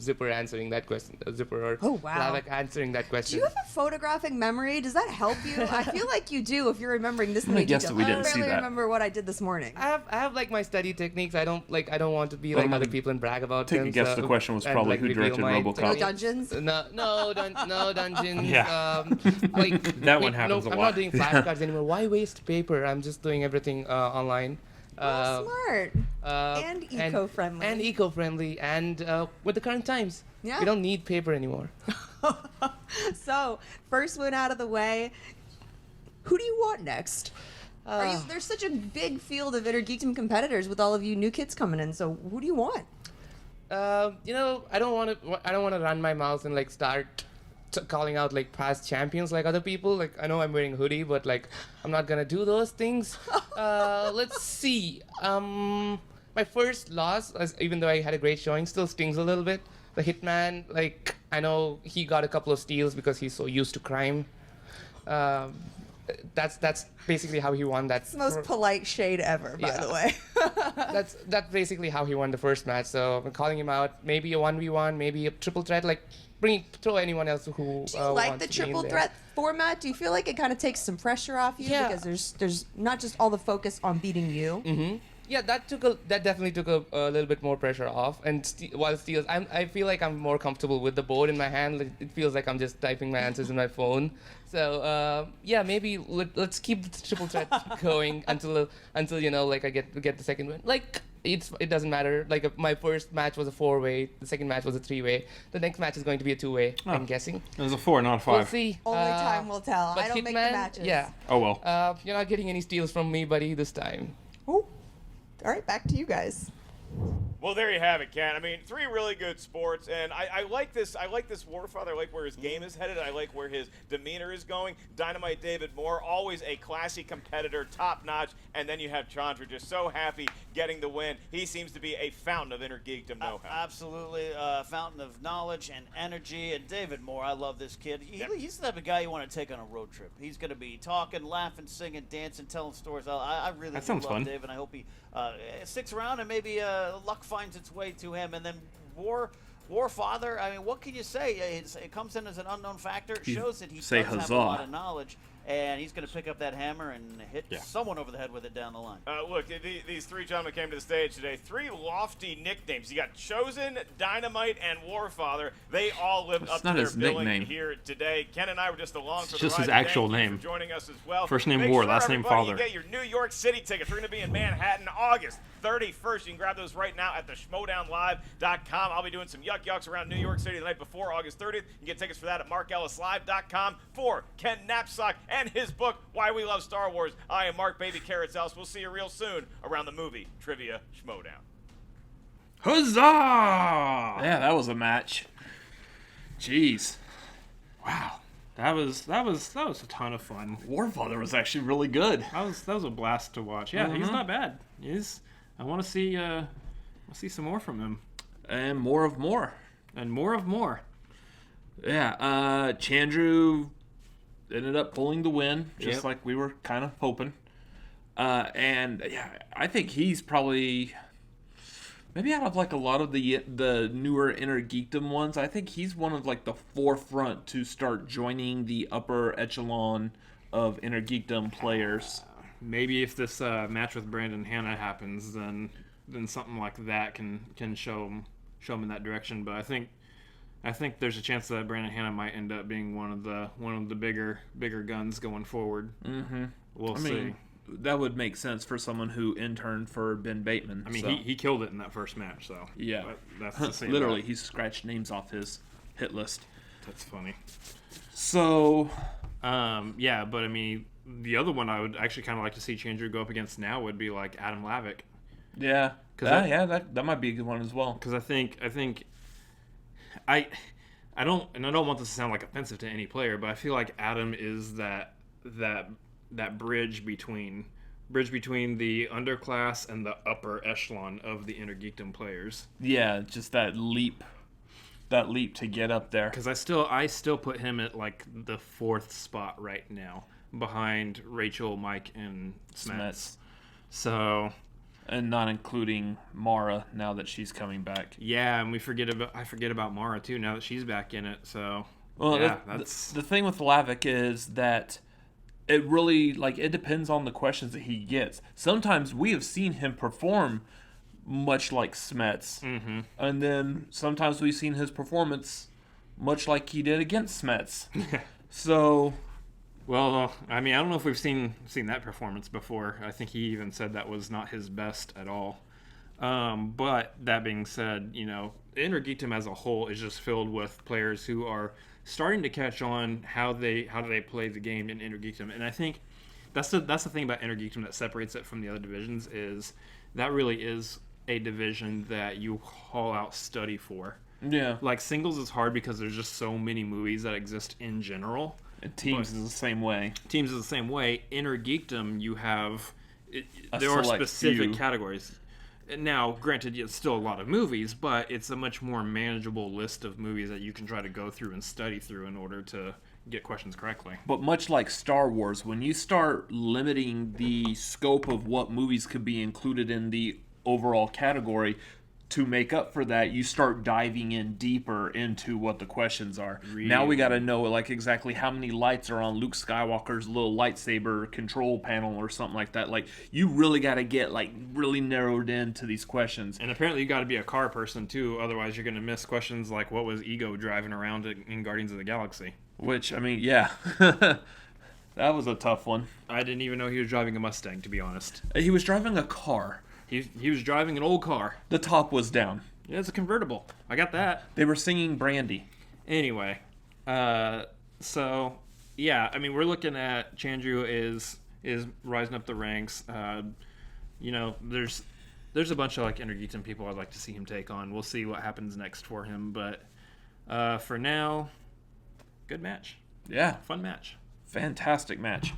Zipper answering that question. Zipper or Lavak answering that question. Do you have a photographic memory? Does that help you? I feel like you do if you're remembering this. I guess that we didn't see that. I remember what I did this morning. I have my study techniques. I don't want to be like other people and brag about them. Take a guess. The question was probably who directed RoboCop. No dungeons. No dungeons. Yeah. That one happens a lot. I'm not doing flashcards anymore. Why waste paper? I'm just doing everything online. Smart. And eco-friendly. And eco-friendly, and with the current times. Yeah. We don't need paper anymore. So, first win out of the way. Who do you want next? There's such a big field of Innergeekdom competitors with all of you new kids coming in. So, who do you want? I don't want to run my mouth and start calling out past champions like other people. I know I'm wearing a hoodie, but I'm not gonna do those things. Let's see. My first loss, even though I had a great showing, still stings a little bit. The Hitman, I know he got a couple of steals because he's so used to crime. That's basically how he won that. It's the most polite shade ever, by the way. That's basically how he won the first match. So I'm calling him out. Maybe a 1v1, maybe a triple threat. Throw anyone else who. Do you like the triple threat format? Do you feel like it kind of takes some pressure off you because there's not just all the focus on beating you? Mm-hmm. Yeah, that definitely took a little bit more pressure off. And while steals, I feel like I'm more comfortable with the board in my hand. It feels like I'm just typing my answers in my phone. So maybe let's keep the triple threat going until I get the second win. It doesn't matter. My first match was a 4-way. The second match was a 3-way. The next match is going to be a 2-way. I'm guessing. It was a 4, not a 5. We'll see. Only time will tell. I don't make the matches. Yeah. Oh well. You're not getting any steals from me, buddy, this time. Oh. All right, back to you guys. Well, there you have it, Ken. I mean, 3 really good sports, and I like this. I like this Warfather. I like where his game is headed. I like where his demeanor is going. Dynamite David Moore, always a classy competitor, top notch. And then you have Chandru, just so happy getting the win. He seems to be a fountain of Innergeekdom know-how. Absolutely, fountain of knowledge and energy. And David Moore, I love this kid. He's the type of guy you want to take on a road trip. He's going to be talking, laughing, singing, dancing, telling stories. I really love fun. David. I hope he sticks around and maybe luck finds its way to him. And then Warfather, I mean, what can you say? It comes in as an unknown factor. It shows that he does have a lot of knowledge. and he's going to pick up that hammer and hit someone over the head with it down the line. Look, these three gentlemen came to the stage today. Three lofty nicknames. You got Chosen, Dynamite, and Warfather. They all lived up to their billing here today. Ken and I were just along for the ride. Just his actual Thank you name. For joining us as well. First name Make War, sure last name everybody, Father. You get your New York City tickets. We're going to be in Manhattan August 31st. You can grab those right now at the Schmoedownlive.com. I'll be doing some yucks around New York City the night before August 30th. You can get tickets for that at markellislive.com. For Ken Knapsack and his book, Why We Love Star Wars, I am Mark Baby Carrots House. We'll see you real soon around the movie Trivia Schmoedown. Huzzah! Yeah, that was a match. Jeez. Wow. That was a ton of fun. Warfather was actually really good. That was a blast to watch. Yeah, he's not bad. I want to see some more from him. And more of more. And more of more. Yeah, Chandru ended up pulling the win, just like we were kind of hoping. And yeah, I think he's probably, maybe out of like a lot of the newer Innergeekdom ones, I think he's one of like the forefront to start joining the upper echelon of Innergeekdom players. Maybe if this match with Brandon Hanna happens, then something like that can show him in that direction. But I think there's a chance that Brandon Hanna might end up being one of the bigger guns going forward. Mm-hmm. We'll see. That would make sense for someone who interned for Ben Bateman. I mean, he killed it in that first match, so yeah, that's the same. Literally, he scratched names off his hit list. That's funny. So, yeah, but I mean, the other one I would actually kind of like to see Chandru go up against now would be like Adam Lavick. Yeah, that might be a good one as well. Because I think I don't want this to sound like offensive to any player, but I feel like Adam is that bridge between the underclass and the upper echelon of the Innergeekdom players. Yeah, just that leap to get up there. Because I still put him at like the 4th spot right now, behind Rachel, Mike, and Smets. So. And not including Mara now that she's coming back. Yeah, and I forget about Mara too now that she's back in it. So. Well, yeah, that's the thing with Lavick is that it really it depends on the questions that he gets. Sometimes we have seen him perform much like Smets, and then sometimes we've seen his performance much like he did against Smets. So, well, I mean, I don't know if we've seen that performance before. I think he even said that was not his best at all. But that being said, Innergeekdom as a whole is just filled with players who are starting to catch on how they play the game in Innergeekdom, and I think that's the thing about Innergeekdom that separates it from the other divisions is that really is a division that you haul out study for. Yeah, like singles is hard because there's just so many movies that exist in general. And teams is the same way. Innergeekdom, you have there are specific categories. Now, granted, it's still a lot of movies, but it's a much more manageable list of movies that you can try to go through and study through in order to get questions correctly. But much like Star Wars, when you start limiting the scope of what movies could be included in the overall category, to make up for that, you start diving in deeper into what the questions are. Really? Now we got to know exactly how many lights are on Luke Skywalker's little lightsaber control panel or something like that. You really got to get really narrowed into these questions. And apparently you got to be a car person too, otherwise you're going to miss questions like what was Ego driving around in Guardians of the Galaxy. Which, I mean, yeah. That was a tough one. I didn't even know he was driving a Mustang, to be honest. He was driving a car. He was driving an old car. The top was down. Yeah, it's a convertible. I got that. They were singing Brandy. Anyway, so yeah, I mean we're looking at Chandru is rising up the ranks. There's a bunch of Innergeekdom people I'd like to see him take on. We'll see what happens next for him, but for now, good match. Yeah, fun match. Fantastic match.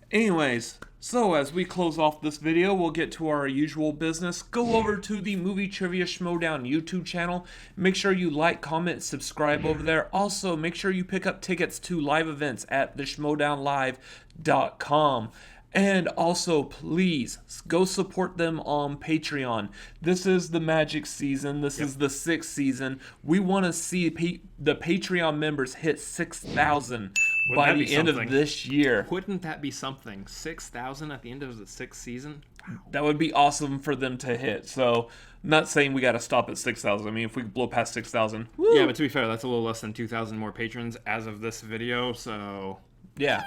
Anyways, so as we close off this video, we'll get to our usual business. Go over to the Movie Trivia Schmoedown YouTube channel. Make sure you like, comment, subscribe over there. Also, make sure you pick up tickets to live events at theschmoedownlive.com. And also, please, go support them on Patreon. This is the Magic season. This is the 6th season. We want to see the Patreon members hit 6,000 by that the be end of something? this year. Wouldn't that be something? 6,000 at the end of the 6th season? Wow. That would be awesome for them to hit. So, not saying we got to stop at 6,000. I mean, if we blow past 6,000, yeah. But to be fair, that's a little less than 2,000 more patrons as of this video. So yeah.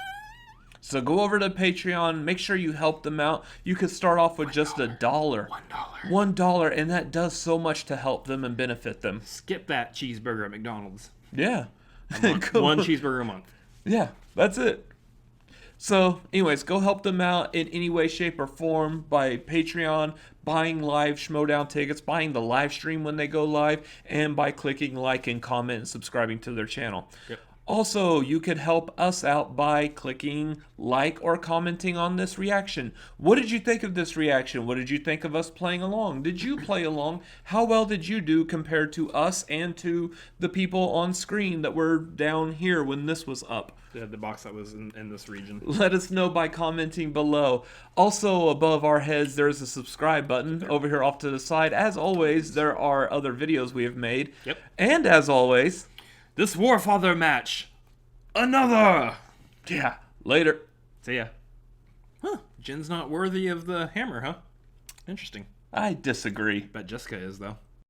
So go over to Patreon. Make sure you help them out. You could start off with just $1. $1, and that does so much to help them and benefit them. Skip that cheeseburger at McDonald's. Yeah. One cheeseburger a month. Yeah, that's it. So, anyways, go help them out in any way, shape, or form by Patreon, buying live Schmoedown tickets, buying the live stream when they go live, and by clicking like and comment and subscribing to their channel. Yep. Also, you could help us out by clicking like or commenting on this reaction. What did you think of this reaction? What did you think of us playing along? Did you play along? How well did you do compared to us and to the people on screen that were down here when this was up? The box that was in this region. Let us know by commenting below. Also, above our heads, there's a subscribe button over here off to the side. As always, there are other videos we have made. Yep. And as always, this Warfather match. Another. Yeah. Later. See ya. Huh. Jin's not worthy of the hammer, huh? Interesting. I disagree. Bet Jessica is, though.